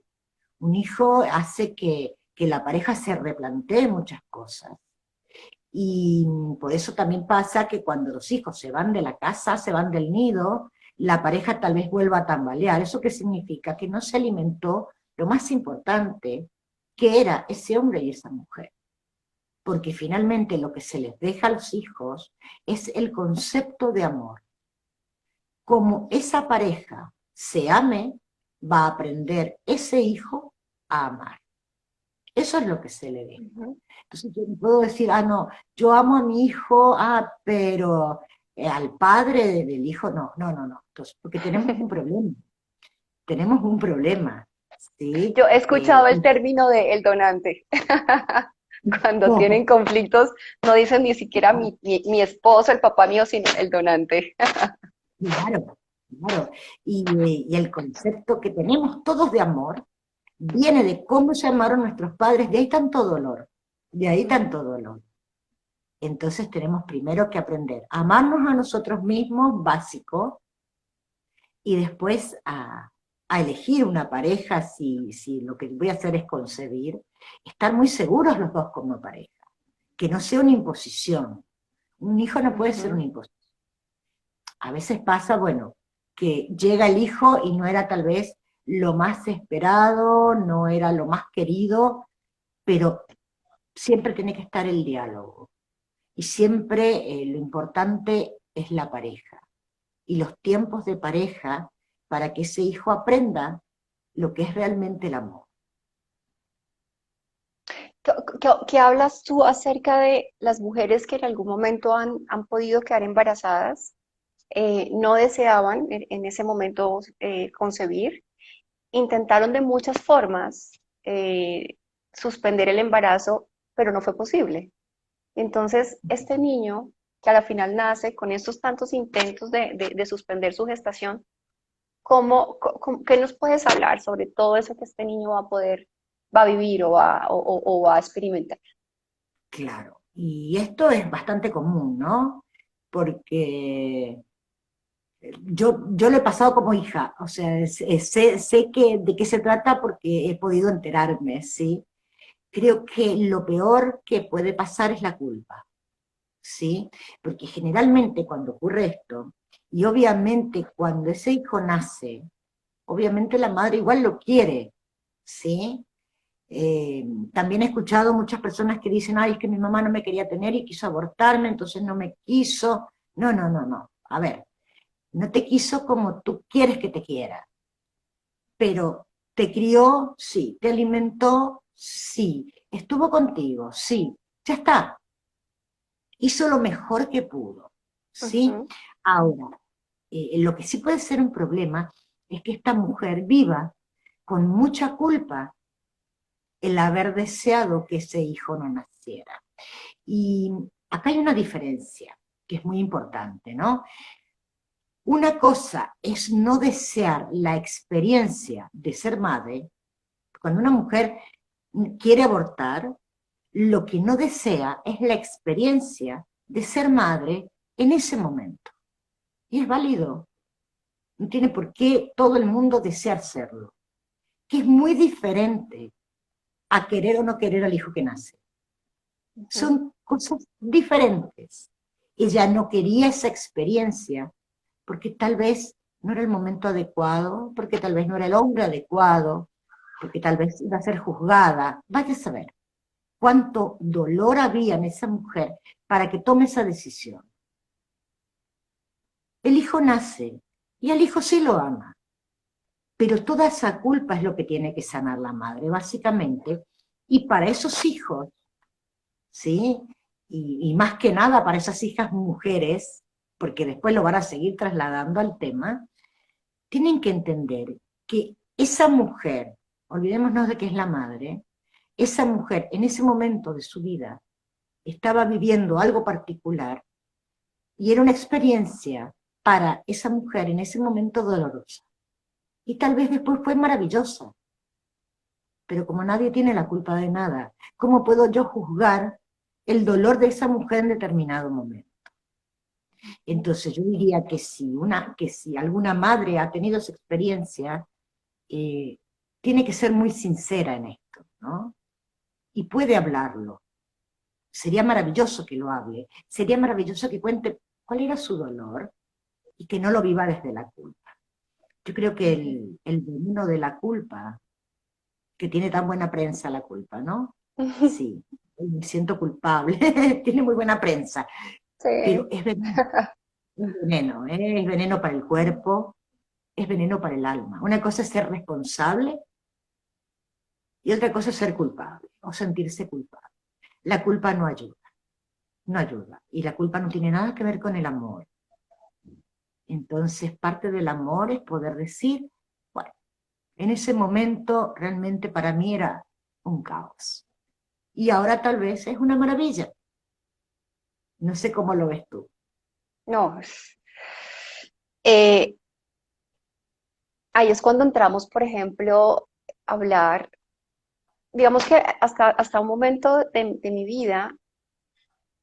[SPEAKER 2] Un hijo hace que la pareja se replantee muchas cosas. Y por eso también pasa que cuando los hijos se van de la casa, se van del nido, la pareja tal vez vuelva a tambalear. ¿Eso qué significa? Que no se alimentó lo más importante, que era ese hombre y esa mujer. Porque finalmente lo que se les deja a los hijos es el concepto de amor. Como esa pareja se ame, va a aprender ese hijo a amar. Eso es lo que se le deja.
[SPEAKER 1] Ujú.
[SPEAKER 2] Entonces yo no puedo decir, ah, no, yo amo a mi hijo, pero al padre del hijo, no, no, no, no. Entonces, porque tenemos un problema, ¿sí?
[SPEAKER 1] Yo he escuchado el término de el donante. Cuando tienen
[SPEAKER 2] No,
[SPEAKER 1] conflictos, no dicen ni siquiera mi esposo, el papá mío, sino el donante.
[SPEAKER 2] claro, claro. Y el concepto que tenemos todos de amor viene de cómo se amaron nuestros padres, de ahí tanto dolor, de ahí
[SPEAKER 1] Ujú.
[SPEAKER 2] tanto dolor. Entonces tenemos primero que aprender a amarnos a nosotros mismos, básico, y después a elegir una pareja si lo que voy a hacer es concebir, estar muy seguros los dos como pareja, que no sea una imposición. Un hijo no puede ser una
[SPEAKER 1] Ujú.
[SPEAKER 2] imposición. A veces pasa, bueno, que llega el hijo y no era tal vez lo más esperado, no era lo más querido, pero siempre tiene que estar el diálogo. Y siempre lo importante es la pareja y los tiempos de pareja para que ese hijo aprenda lo que es realmente el amor.
[SPEAKER 1] ¿Qué hablas tú acerca de las mujeres que en algún momento han podido quedar embarazadas, no deseaban en ese momento concebir, intentaron de muchas formas suspender el embarazo, pero no fue posible? Entonces, este niño que a la final nace con estos tantos intentos de suspender su gestación, ¿qué nos puedes hablar sobre todo eso que este niño va a vivir o va a experimentar?
[SPEAKER 2] Claro, y esto es bastante común, ¿no? Porque yo lo he pasado como hija, o sea, sé de qué se trata porque he podido enterarme, ¿sí? Creo que lo peor que puede pasar es la culpa, ¿sí? Porque generalmente cuando ocurre esto, y obviamente cuando ese hijo nace, obviamente la madre igual lo quiere, ¿sí? También he escuchado muchas personas que dicen, ay, es que mi mamá no me quería tener y quiso abortarme, entonces no me quiso. No, no, no, no. A ver, no te quiso como tú quieres que te quiera, pero te crió, sí, te alimentó, sí, estuvo contigo, sí, ya está, hizo lo mejor que pudo, ¿sí?
[SPEAKER 1] Ujú.
[SPEAKER 2] Ahora, Lo que sí puede ser un problema es que esta mujer viva con mucha culpa el haber deseado que ese hijo no naciera. Y acá hay una diferencia que es muy importante, ¿no? Una cosa es no desear la experiencia de ser madre. Cuando una mujer quiere abortar, lo que no desea es la experiencia de ser madre en ese momento. Y es válido. No tiene por qué todo el mundo desear serlo. Que es muy diferente a querer o no querer al hijo que nace. Son cosas diferentes. Ella no quería esa experiencia porque tal vez no era el momento adecuado, porque tal vez no era el hombre adecuado, porque tal vez iba a ser juzgada. Vaya a saber cuánto dolor había en esa mujer para que tome esa decisión. El hijo nace y al hijo sí lo ama, pero toda esa culpa es lo que tiene que sanar la madre, básicamente, y para esos hijos, ¿sí? Y más que nada para esas hijas mujeres, porque después lo van a seguir trasladando al tema, tienen que entender que esa mujer, olvidémonos de que es la madre, esa mujer en ese momento de su vida estaba viviendo algo particular y era una experiencia para esa mujer en ese momento dolorosa. Y tal vez después fue maravillosa, pero como nadie tiene la culpa de nada, ¿cómo puedo yo juzgar el dolor de esa mujer en determinado momento? Entonces yo diría que si alguna madre ha tenido esa experiencia, tiene que ser muy sincera en esto, ¿no? Y puede hablarlo. Sería maravilloso que lo hable, sería maravilloso que cuente cuál era su dolor y que no lo viva desde la culpa. Yo creo que el veneno de la culpa, que tiene tan buena prensa la culpa, ¿no? Sí, me siento culpable, tiene muy buena prensa, pero
[SPEAKER 1] Sí.
[SPEAKER 2] es veneno, ¿eh? Es veneno para el cuerpo, es veneno para el alma. Una cosa es ser responsable y otra cosa es ser culpable o sentirse culpable. La culpa no ayuda, no ayuda. Y la culpa no tiene nada que ver con el amor. Entonces, parte del amor es poder decir, bueno, en ese momento realmente para mí era un caos. Y ahora tal vez es una maravilla. No sé cómo lo ves tú.
[SPEAKER 1] No, eh, ahí es cuando entramos, por ejemplo, a hablar, digamos que hasta un momento de mi vida,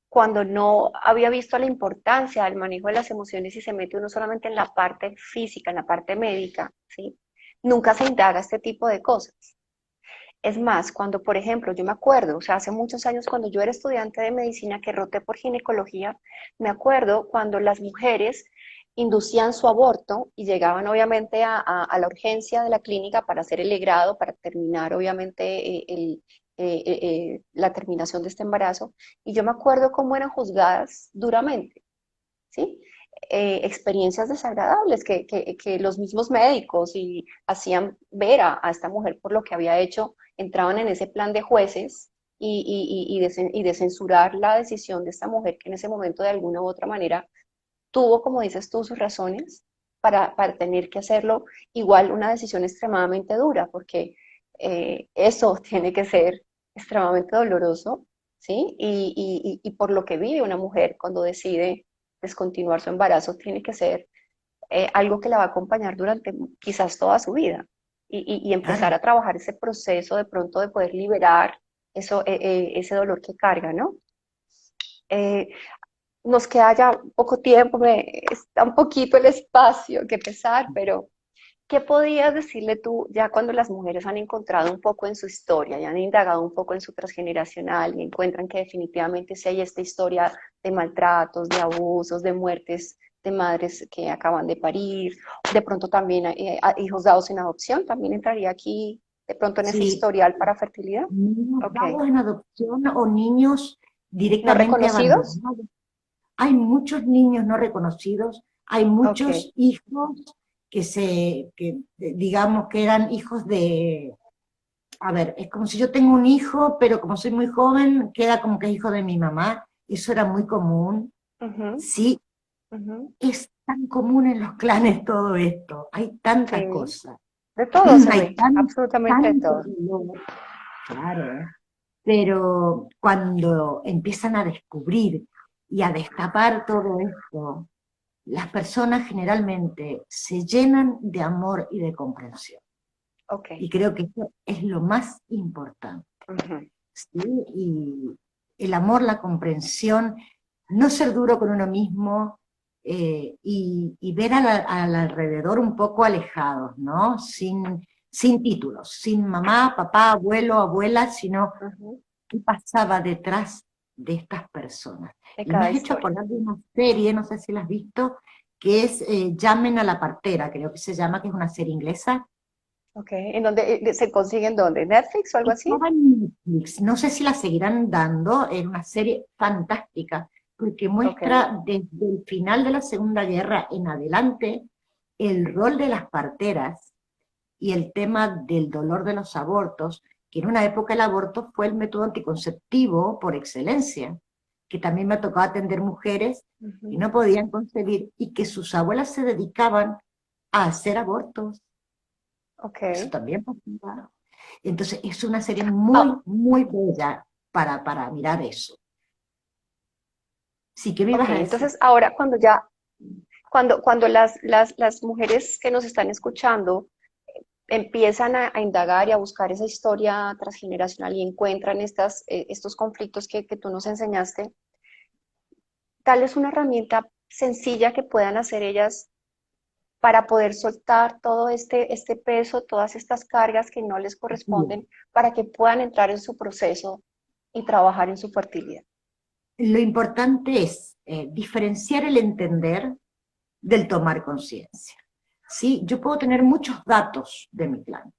[SPEAKER 1] cuando no había visto la importancia del manejo de las emociones y se mete uno solamente en la parte física, en la parte médica, ¿sí? Nunca se indaga este tipo de cosas. Es más, cuando, por ejemplo, yo me acuerdo, o sea, hace muchos años cuando yo era estudiante de medicina que roté por ginecología, me acuerdo cuando las mujeres inducían su aborto y llegaban obviamente a la urgencia de la clínica para hacer el legrado, para terminar obviamente la terminación de este embarazo. Y yo me acuerdo cómo eran juzgadas duramente, ¿sí? Experiencias desagradables que los mismos médicos y hacían ver a esta mujer por lo que había hecho, entraban en ese plan de jueces y de censurar la decisión de esta mujer que en ese momento de alguna u otra manera tuvo, como dices tú, sus razones para tener que hacerlo. Igual una decisión extremadamente dura, porque eso tiene que ser extremadamente doloroso, ¿sí? Y por lo que vive una mujer cuando decide descontinuar su embarazo, tiene que ser algo que la va a acompañar durante quizás toda su vida. Y empezar
[SPEAKER 2] Claro.
[SPEAKER 1] a trabajar ese proceso de pronto de poder liberar ese dolor que carga, ¿no? Eh, Nos queda ya poco tiempo, está un poquito el espacio que pesar, pero ¿qué podías decirle tú ya cuando las mujeres han encontrado un poco en su historia y han indagado un poco en su transgeneracional y encuentran que definitivamente sí hay esta historia de maltratos, de abusos, de muertes de madres que acaban de parir, de pronto también hijos dados en adopción, también entraría aquí de pronto en ese
[SPEAKER 2] Sí,
[SPEAKER 1] historial para fertilidad?
[SPEAKER 2] niños
[SPEAKER 1] Ok.
[SPEAKER 2] dados en adopción o niños
[SPEAKER 1] ¿No
[SPEAKER 2] directamente
[SPEAKER 1] reconocidos?
[SPEAKER 2] abandonados. Hay muchos niños no reconocidos, hay
[SPEAKER 1] Ok.
[SPEAKER 2] muchos hijos digamos que eran hijos de, a ver, es como si yo tengo un hijo, pero como soy muy joven, queda como que es hijo de mi mamá, eso era muy común.
[SPEAKER 1] Ujú,
[SPEAKER 2] Sí,
[SPEAKER 1] ujú.
[SPEAKER 2] es tan común en los clanes todo esto, hay tanta
[SPEAKER 3] Sí,
[SPEAKER 2] cosa,
[SPEAKER 3] de todo se
[SPEAKER 2] hay
[SPEAKER 3] ve, absolutamente de
[SPEAKER 2] tanto
[SPEAKER 3] todo.
[SPEAKER 2] dolor, claro, pero cuando empiezan a descubrir y a destapar todo esto, las personas generalmente se llenan de amor y de comprensión.
[SPEAKER 3] Ok.
[SPEAKER 2] Y creo que eso es lo más importante.
[SPEAKER 3] Ujú.
[SPEAKER 2] ¿Sí? Y el amor, la comprensión, no ser duro con uno mismo y ver al alrededor un poco alejados, ¿no? Sin títulos, sin mamá, papá, abuelo, abuela, sino
[SPEAKER 3] Ujú.
[SPEAKER 2] qué pasaba detrás de estas personas.
[SPEAKER 3] De
[SPEAKER 2] Y me
[SPEAKER 3] cada
[SPEAKER 2] has hecho
[SPEAKER 3] historia.
[SPEAKER 2] acordar de una serie, no sé si la has visto, que es Llamen a la partera, creo que se llama, que es una serie inglesa.
[SPEAKER 3] Ok. ¿En dónde se consiguen dónde? ¿Netflix o algo así?
[SPEAKER 2] Estaba en Netflix, no sé si la seguirán dando, es una serie fantástica, porque
[SPEAKER 3] Ok.
[SPEAKER 2] muestra desde el final de la Segunda Guerra en adelante el rol de las parteras y el tema del dolor de los abortos, que en una época el aborto fue el método anticonceptivo por excelencia, que también me ha tocado atender mujeres que
[SPEAKER 3] Ujú.
[SPEAKER 2] no podían concebir y que sus abuelas se dedicaban a hacer abortos.
[SPEAKER 3] Ok.
[SPEAKER 2] Eso también pasaba. Entonces es una serie
[SPEAKER 3] Ah,
[SPEAKER 2] muy, muy bella para mirar eso. Sí, ¿qué me
[SPEAKER 3] ok.
[SPEAKER 2] ibas a decir?
[SPEAKER 3] Entonces, ahora cuando las mujeres que nos están escuchando empiezan a indagar y a buscar esa historia transgeneracional y encuentran estos conflictos que tú nos enseñaste, tal es una herramienta sencilla que puedan hacer ellas para poder soltar todo este peso, todas estas cargas que no les corresponden, para que puedan entrar en su proceso y trabajar en su fertilidad.
[SPEAKER 2] Lo importante es diferenciar el entender del tomar conciencia. ¿Sí? Yo puedo tener muchos datos de mi plan,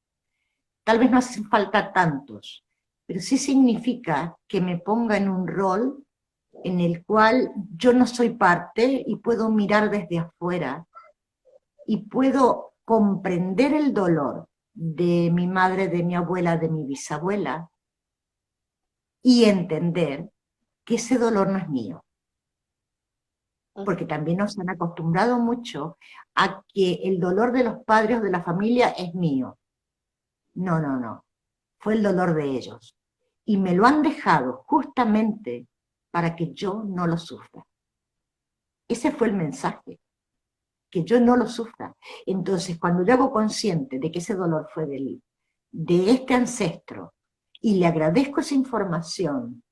[SPEAKER 2] tal vez no hacen falta tantos, pero sí significa que me ponga en un rol en el cual yo no soy parte y puedo mirar desde afuera y puedo comprender el dolor de mi madre, de mi abuela, de mi bisabuela y entender que ese dolor no es mío, porque
[SPEAKER 3] Ujú.
[SPEAKER 2] también nos han acostumbrado mucho a que el dolor de los padres o de la familia es mío. No, no, no, fue el dolor de ellos. Y me lo han dejado justamente para que yo no lo sufra. Ese fue el mensaje, que yo no lo sufra. Entonces, cuando yo hago consciente de que ese dolor fue de este ancestro y le agradezco esa información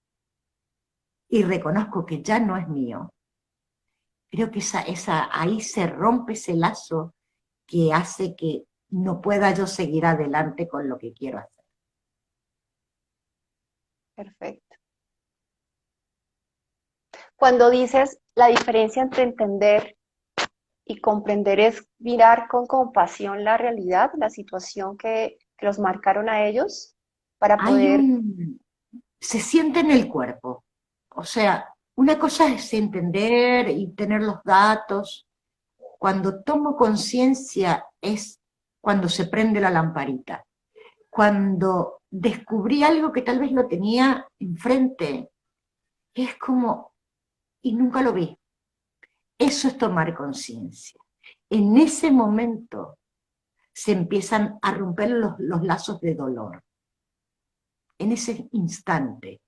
[SPEAKER 2] y reconozco que ya no es mío, creo que ahí se rompe ese lazo que hace que no pueda yo seguir adelante con lo que quiero hacer.
[SPEAKER 3] Perfecto. Cuando dices la diferencia entre entender y comprender es mirar con compasión la realidad, la situación que los marcaron a ellos, para
[SPEAKER 2] Hay
[SPEAKER 3] poder...
[SPEAKER 2] se siente en el cuerpo. O sea, una cosa es entender y tener los datos. Cuando tomo conciencia es cuando se prende la lamparita. Cuando descubrí algo que tal vez lo tenía enfrente, es como, y nunca lo vi. Eso es tomar conciencia. En ese momento se empiezan a romper los lazos de dolor. En ese instante.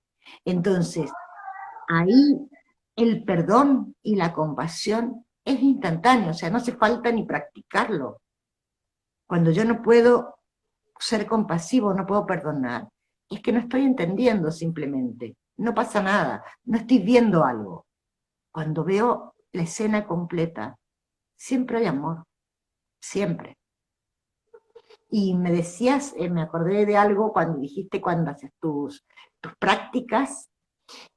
[SPEAKER 2] Entonces, ahí el perdón y la compasión es instantáneo, o sea, no hace falta ni practicarlo. Cuando yo no puedo ser compasivo, no puedo perdonar, es que no estoy entendiendo simplemente, no pasa nada, no estoy viendo algo. Cuando veo la escena completa, siempre hay amor, siempre. Y me decías, me acordé de algo cuando dijiste cuando haces tus prácticas,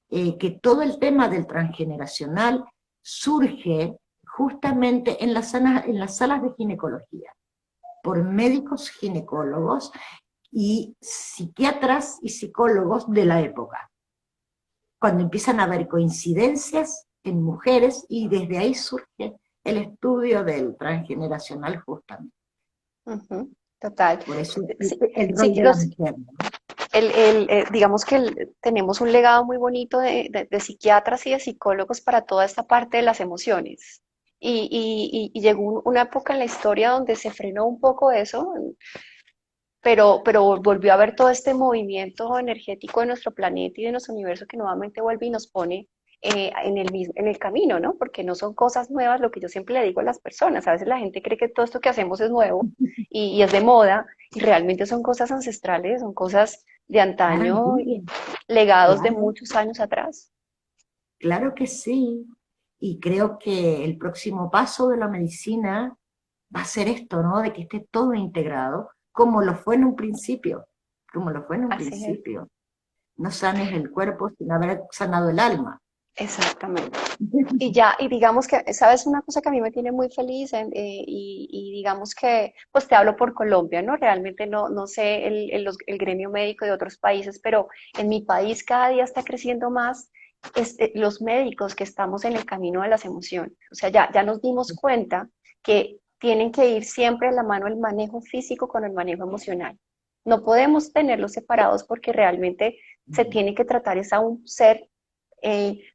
[SPEAKER 2] que todo el tema del transgeneracional surge justamente en las salas de ginecología, por médicos ginecólogos y psiquiatras y psicólogos de la época, cuando empiezan a haber coincidencias en mujeres y desde ahí surge el estudio del transgeneracional justamente.
[SPEAKER 3] Ujú, total.
[SPEAKER 2] Por eso
[SPEAKER 3] Sí,
[SPEAKER 2] el
[SPEAKER 3] sí,
[SPEAKER 2] rol de la mujer, ¿no?
[SPEAKER 3] digamos que tenemos un legado muy bonito de psiquiatras y de psicólogos para toda esta parte de las emociones y llegó una época en la historia donde se frenó un poco eso, pero volvió a haber todo este movimiento energético de nuestro planeta y de nuestro universo que nuevamente vuelve y nos pone en el camino, ¿no? Porque no son cosas nuevas, lo que yo siempre le digo a las personas. A veces la gente cree que todo esto que hacemos es nuevo y es de moda, y realmente son cosas ancestrales, son cosas de antaño,
[SPEAKER 2] Maravilla,
[SPEAKER 3] legados de
[SPEAKER 2] claro,
[SPEAKER 3] muchos años atrás.
[SPEAKER 2] claro que sí. Y creo que el próximo paso de la medicina va a ser esto, ¿no? De que esté todo integrado, como lo fue en un principio, como lo fue en un
[SPEAKER 3] Así es,
[SPEAKER 2] principio. No sanes el cuerpo sin haber sanado el alma.
[SPEAKER 3] exactamente. Y ya, y digamos que, ¿sabes una cosa que a mí me tiene muy feliz? Y digamos que, pues te hablo por Colombia, ¿no? Realmente no sé el gremio médico de otros países, pero en mi país cada día está creciendo más los médicos que estamos en el camino de las emociones. O sea, ya nos dimos cuenta que tienen que ir siempre a la mano el manejo físico con el manejo emocional. No podemos tenerlos separados porque realmente se tiene que tratar es a un ser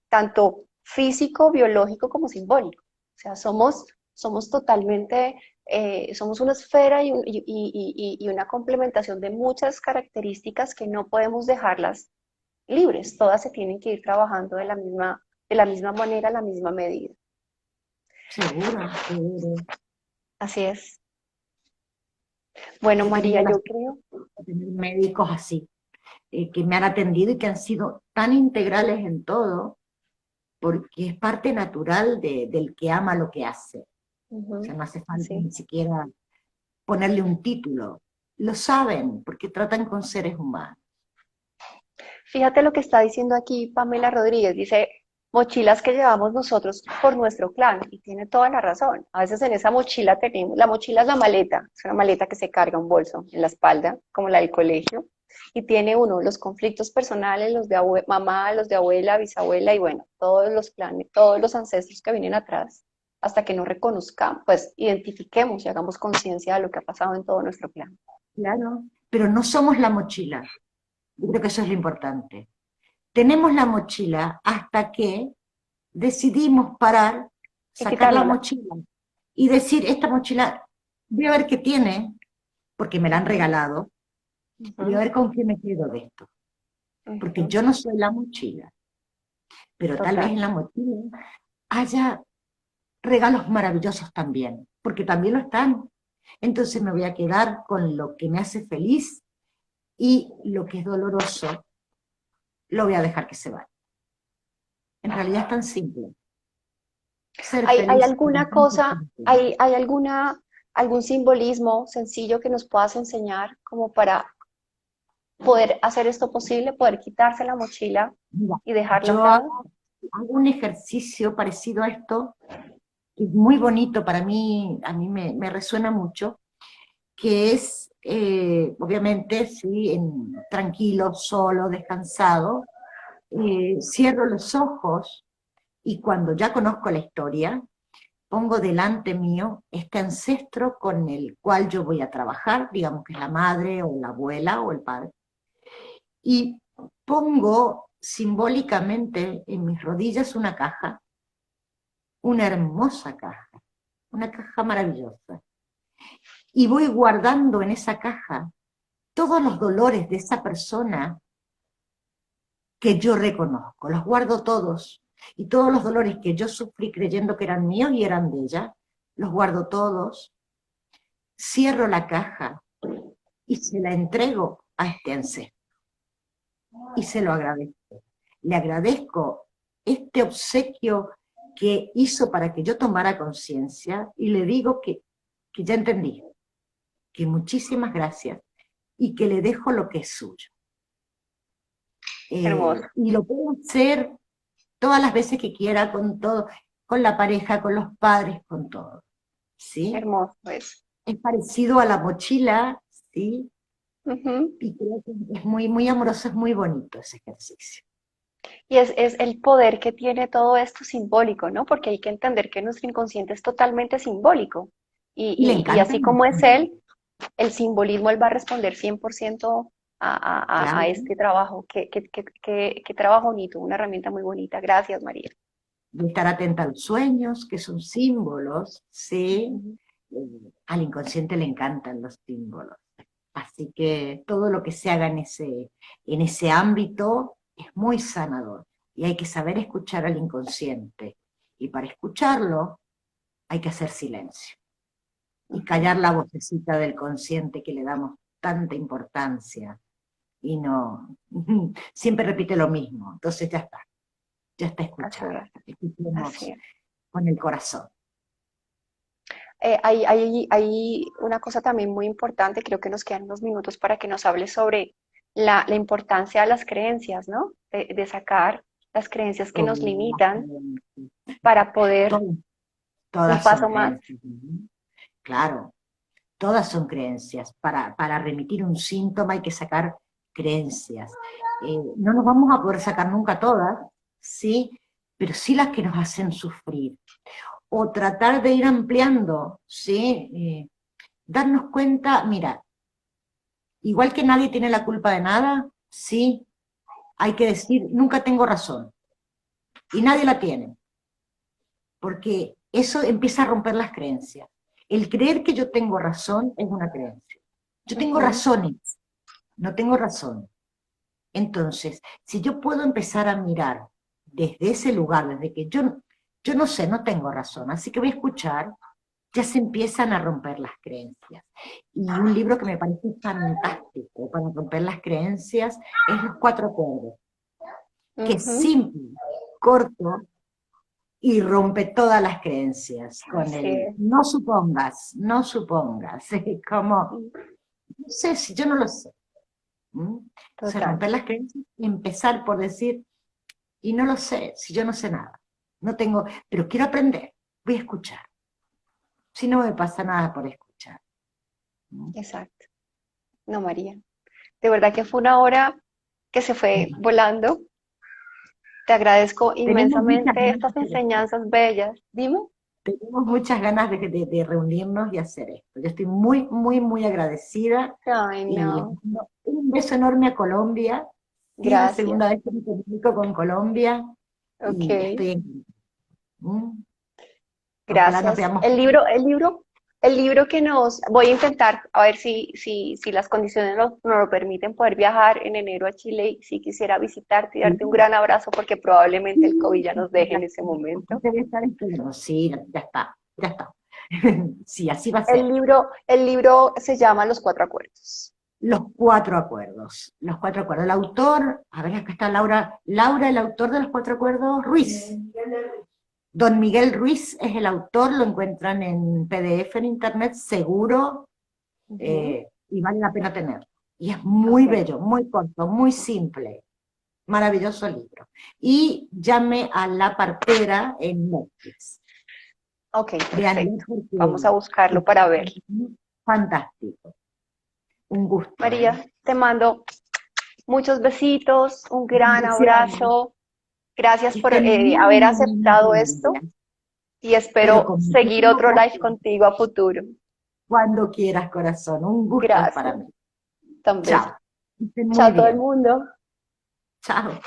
[SPEAKER 3] tanto físico, biológico como simbólico. O sea, somos totalmente, somos una esfera y una complementación de muchas características que no podemos dejarlas libres. Todas se tienen que ir trabajando de la misma manera, a la misma medida.
[SPEAKER 2] Seguro, seguro.
[SPEAKER 3] Así es. Bueno,
[SPEAKER 2] He
[SPEAKER 3] María,
[SPEAKER 2] tenido la
[SPEAKER 3] yo
[SPEAKER 2] suerte
[SPEAKER 3] creo,
[SPEAKER 2] de tener médicos así, que me han atendido y que han sido tan integrales en todo, porque es parte natural del que ama lo que hace. O sea,
[SPEAKER 3] ujú,
[SPEAKER 2] no hace falta
[SPEAKER 3] sí.
[SPEAKER 2] ni siquiera ponerle un título. Lo saben, porque tratan con seres humanos.
[SPEAKER 3] Fíjate lo que está diciendo aquí Pamela Rodríguez. Dice, mochilas que llevamos nosotros por nuestro clan. Y tiene toda la razón. A veces en esa mochila tenemos, la mochila es la maleta, es una maleta que se carga un bolso en la espalda, como la del colegio. Y tiene uno los conflictos personales, los de mamá, los de abuela, bisabuela y bueno, todos los clanes, todos los ancestros que vienen atrás, hasta que no reconozcamos, pues identifiquemos y hagamos conciencia de lo que ha pasado en todo nuestro clan.
[SPEAKER 2] Claro, pero no somos la mochila. Yo creo que eso es lo importante. Tenemos la mochila hasta que decidimos parar,
[SPEAKER 3] Y
[SPEAKER 2] sacar la
[SPEAKER 3] quitárnosla.
[SPEAKER 2] mochila y decir, esta mochila, voy a ver qué tiene, porque me la han
[SPEAKER 3] Ujú,
[SPEAKER 2] regalado, y voy a
[SPEAKER 3] ujú,
[SPEAKER 2] ver con qué me quedo de esto. Porque
[SPEAKER 3] ujú.
[SPEAKER 2] yo no soy la mochila, pero tal vez
[SPEAKER 3] Total.
[SPEAKER 2] en la mochila haya regalos maravillosos también, porque también lo están. Entonces me voy a quedar con lo que me hace feliz y lo que es doloroso lo voy a dejar que se vaya. En realidad es tan simple. Ser
[SPEAKER 3] ¿Hay
[SPEAKER 2] feliz.
[SPEAKER 3] alguna cosa, hay algún simbolismo sencillo que nos puedas enseñar como para poder hacer esto posible, poder quitarse la mochila
[SPEAKER 2] Mira,
[SPEAKER 3] y dejarla a un
[SPEAKER 2] yo
[SPEAKER 3] lado?
[SPEAKER 2] hago un ejercicio parecido a esto, que es muy bonito para mí, a mí me resuena mucho, que es, obviamente, sí, tranquilo, solo, descansado, cierro los ojos y cuando ya conozco la historia, pongo delante mío este ancestro con el cual yo voy a trabajar, digamos que es la madre o la abuela o el padre, y pongo simbólicamente en mis rodillas una hermosa caja, una caja maravillosa, y voy guardando en esa caja todos los dolores de esa persona que yo reconozco, los guardo todos, y todos los dolores que yo sufrí creyendo que eran míos y eran de ella, los guardo todos, cierro la caja y se la entrego a este ancestro y se lo agradezco. Le agradezco este obsequio que hizo para que yo tomara conciencia y le digo que ya entendí, que muchísimas gracias y que le dejo lo que es suyo.
[SPEAKER 3] Hermoso,
[SPEAKER 2] Y lo puedo hacer todas las veces que quiera con todo, con la pareja, con los padres, con todo. ¿Sí?
[SPEAKER 3] hermoso eso.
[SPEAKER 2] Es parecido a la mochila, ¿sí?
[SPEAKER 3] Ujú.
[SPEAKER 2] Y creo que es muy, muy amoroso, es muy bonito ese ejercicio.
[SPEAKER 3] Y es el poder que tiene todo esto simbólico, ¿no? Porque hay que entender que nuestro inconsciente es totalmente simbólico.
[SPEAKER 2] Y le
[SPEAKER 3] Y
[SPEAKER 2] encanta,
[SPEAKER 3] así como es él, el simbolismo, él va a responder 100% a
[SPEAKER 2] claro.
[SPEAKER 3] este trabajo. Qué trabajo bonito, una herramienta muy bonita. Gracias, María.
[SPEAKER 2] de estar atenta a los sueños, que son símbolos, ¿sí? Al inconsciente le encantan los símbolos. Así que todo lo que se haga en ese ámbito es muy sanador. Y hay que saber escuchar al inconsciente. Y para escucharlo hay que hacer silencio. Y callar la vocecita del consciente que le damos tanta importancia. Y no, siempre repite lo mismo. Entonces ya está escuchado. Escuchemos
[SPEAKER 3] Así es.
[SPEAKER 2] con el corazón.
[SPEAKER 3] Hay una cosa también muy importante, creo que nos quedan unos minutos para que nos hables sobre la importancia de las creencias, ¿no? De sacar las creencias que nos limitan para poder un
[SPEAKER 2] Todas son
[SPEAKER 3] paso más.
[SPEAKER 2] creencias, ¿no? Claro, todas son creencias. Para remitir un síntoma hay que sacar creencias. No nos vamos a poder sacar nunca todas, ¿sí? Pero sí las que nos hacen sufrir. O tratar de ir ampliando, ¿sí? Darnos cuenta, mira, igual que nadie tiene la culpa de nada, sí, hay que decir, nunca tengo razón. Y nadie la tiene. Porque eso empieza a romper las creencias. El creer que yo tengo razón es una creencia. Yo tengo razones, no tengo razón. Entonces, si yo puedo empezar a mirar desde ese lugar, desde que yo no sé, no tengo razón, así que voy a escuchar, ya se empiezan a romper las creencias. Y un libro que me parece fantástico para romper las creencias es Los Cuatro Acuerdos, que es simple, corto, y rompe todas las creencias con
[SPEAKER 3] Así
[SPEAKER 2] el
[SPEAKER 3] es.
[SPEAKER 2] no supongas, no supongas, es como, no sé si yo no lo sé. Entonces
[SPEAKER 3] Total.
[SPEAKER 2] romper las creencias y empezar por decir, y no lo sé, si yo no sé nada, no tengo, pero quiero aprender, voy a escuchar. Si no me pasa nada por escuchar.
[SPEAKER 3] Exacto. No, María. De verdad que fue una hora que se fue volando. Te agradezco
[SPEAKER 2] Tenemos muchas
[SPEAKER 3] inmensamente
[SPEAKER 2] ganas
[SPEAKER 3] estas
[SPEAKER 2] de hacer esto.
[SPEAKER 3] enseñanzas bellas. Dime.
[SPEAKER 2] Tenemos muchas ganas de reunirnos y hacer esto. Yo estoy muy, muy, muy agradecida
[SPEAKER 3] Ay,
[SPEAKER 2] y les
[SPEAKER 3] no.
[SPEAKER 2] mando un beso enorme a Colombia. Sí, es la
[SPEAKER 3] Gracias.
[SPEAKER 2] segunda vez que me comunico con Colombia
[SPEAKER 3] Ok.
[SPEAKER 2] y estoy en... Ojalá nos
[SPEAKER 3] Gracias.
[SPEAKER 2] veamos.
[SPEAKER 3] El libro que voy a intentar, a ver si las condiciones nos lo permiten, poder viajar en enero a Chile y si quisiera visitarte y darte un gran abrazo porque probablemente el COVID ya nos deje en ese momento.
[SPEAKER 2] Debe estar esperando. Sí, ya está, ya está. Sí, así va a ser.
[SPEAKER 3] El libro se llama Los Cuatro Acuerdos.
[SPEAKER 2] Los Cuatro Acuerdos. Los Cuatro Acuerdos. El autor, a ver, acá está Laura. Laura, el autor de Los Cuatro Acuerdos, Ruiz. Don Miguel Ruiz es el autor, lo encuentran en PDF en internet, seguro, y vale la pena tenerlo. Y es muy bello, muy corto, muy simple. Maravilloso libro. Y Llame a la partera en Netflix.
[SPEAKER 3] Ok,
[SPEAKER 2] Vean,
[SPEAKER 3] perfecto. Vamos a buscarlo para verlo.
[SPEAKER 2] Fantástico. Un gusto.
[SPEAKER 3] María, te mando muchos besitos, un gran
[SPEAKER 2] Bendiciones.
[SPEAKER 3] abrazo. Gracias
[SPEAKER 2] Que
[SPEAKER 3] por
[SPEAKER 2] estén muy,
[SPEAKER 3] haber
[SPEAKER 2] muy, muy
[SPEAKER 3] aceptado esto
[SPEAKER 2] bien.
[SPEAKER 3] y
[SPEAKER 2] Pero
[SPEAKER 3] espero
[SPEAKER 2] con
[SPEAKER 3] seguir
[SPEAKER 2] muchísimo
[SPEAKER 3] otro live
[SPEAKER 2] placer.
[SPEAKER 3] contigo a futuro.
[SPEAKER 2] Cuando quieras, corazón. Un gusto para
[SPEAKER 3] Gracias.
[SPEAKER 2] mí.
[SPEAKER 3] Tan bello.
[SPEAKER 2] Chao. Que estén
[SPEAKER 3] Chao
[SPEAKER 2] muy
[SPEAKER 3] a todo el
[SPEAKER 2] bien.
[SPEAKER 3] mundo.
[SPEAKER 2] Chao.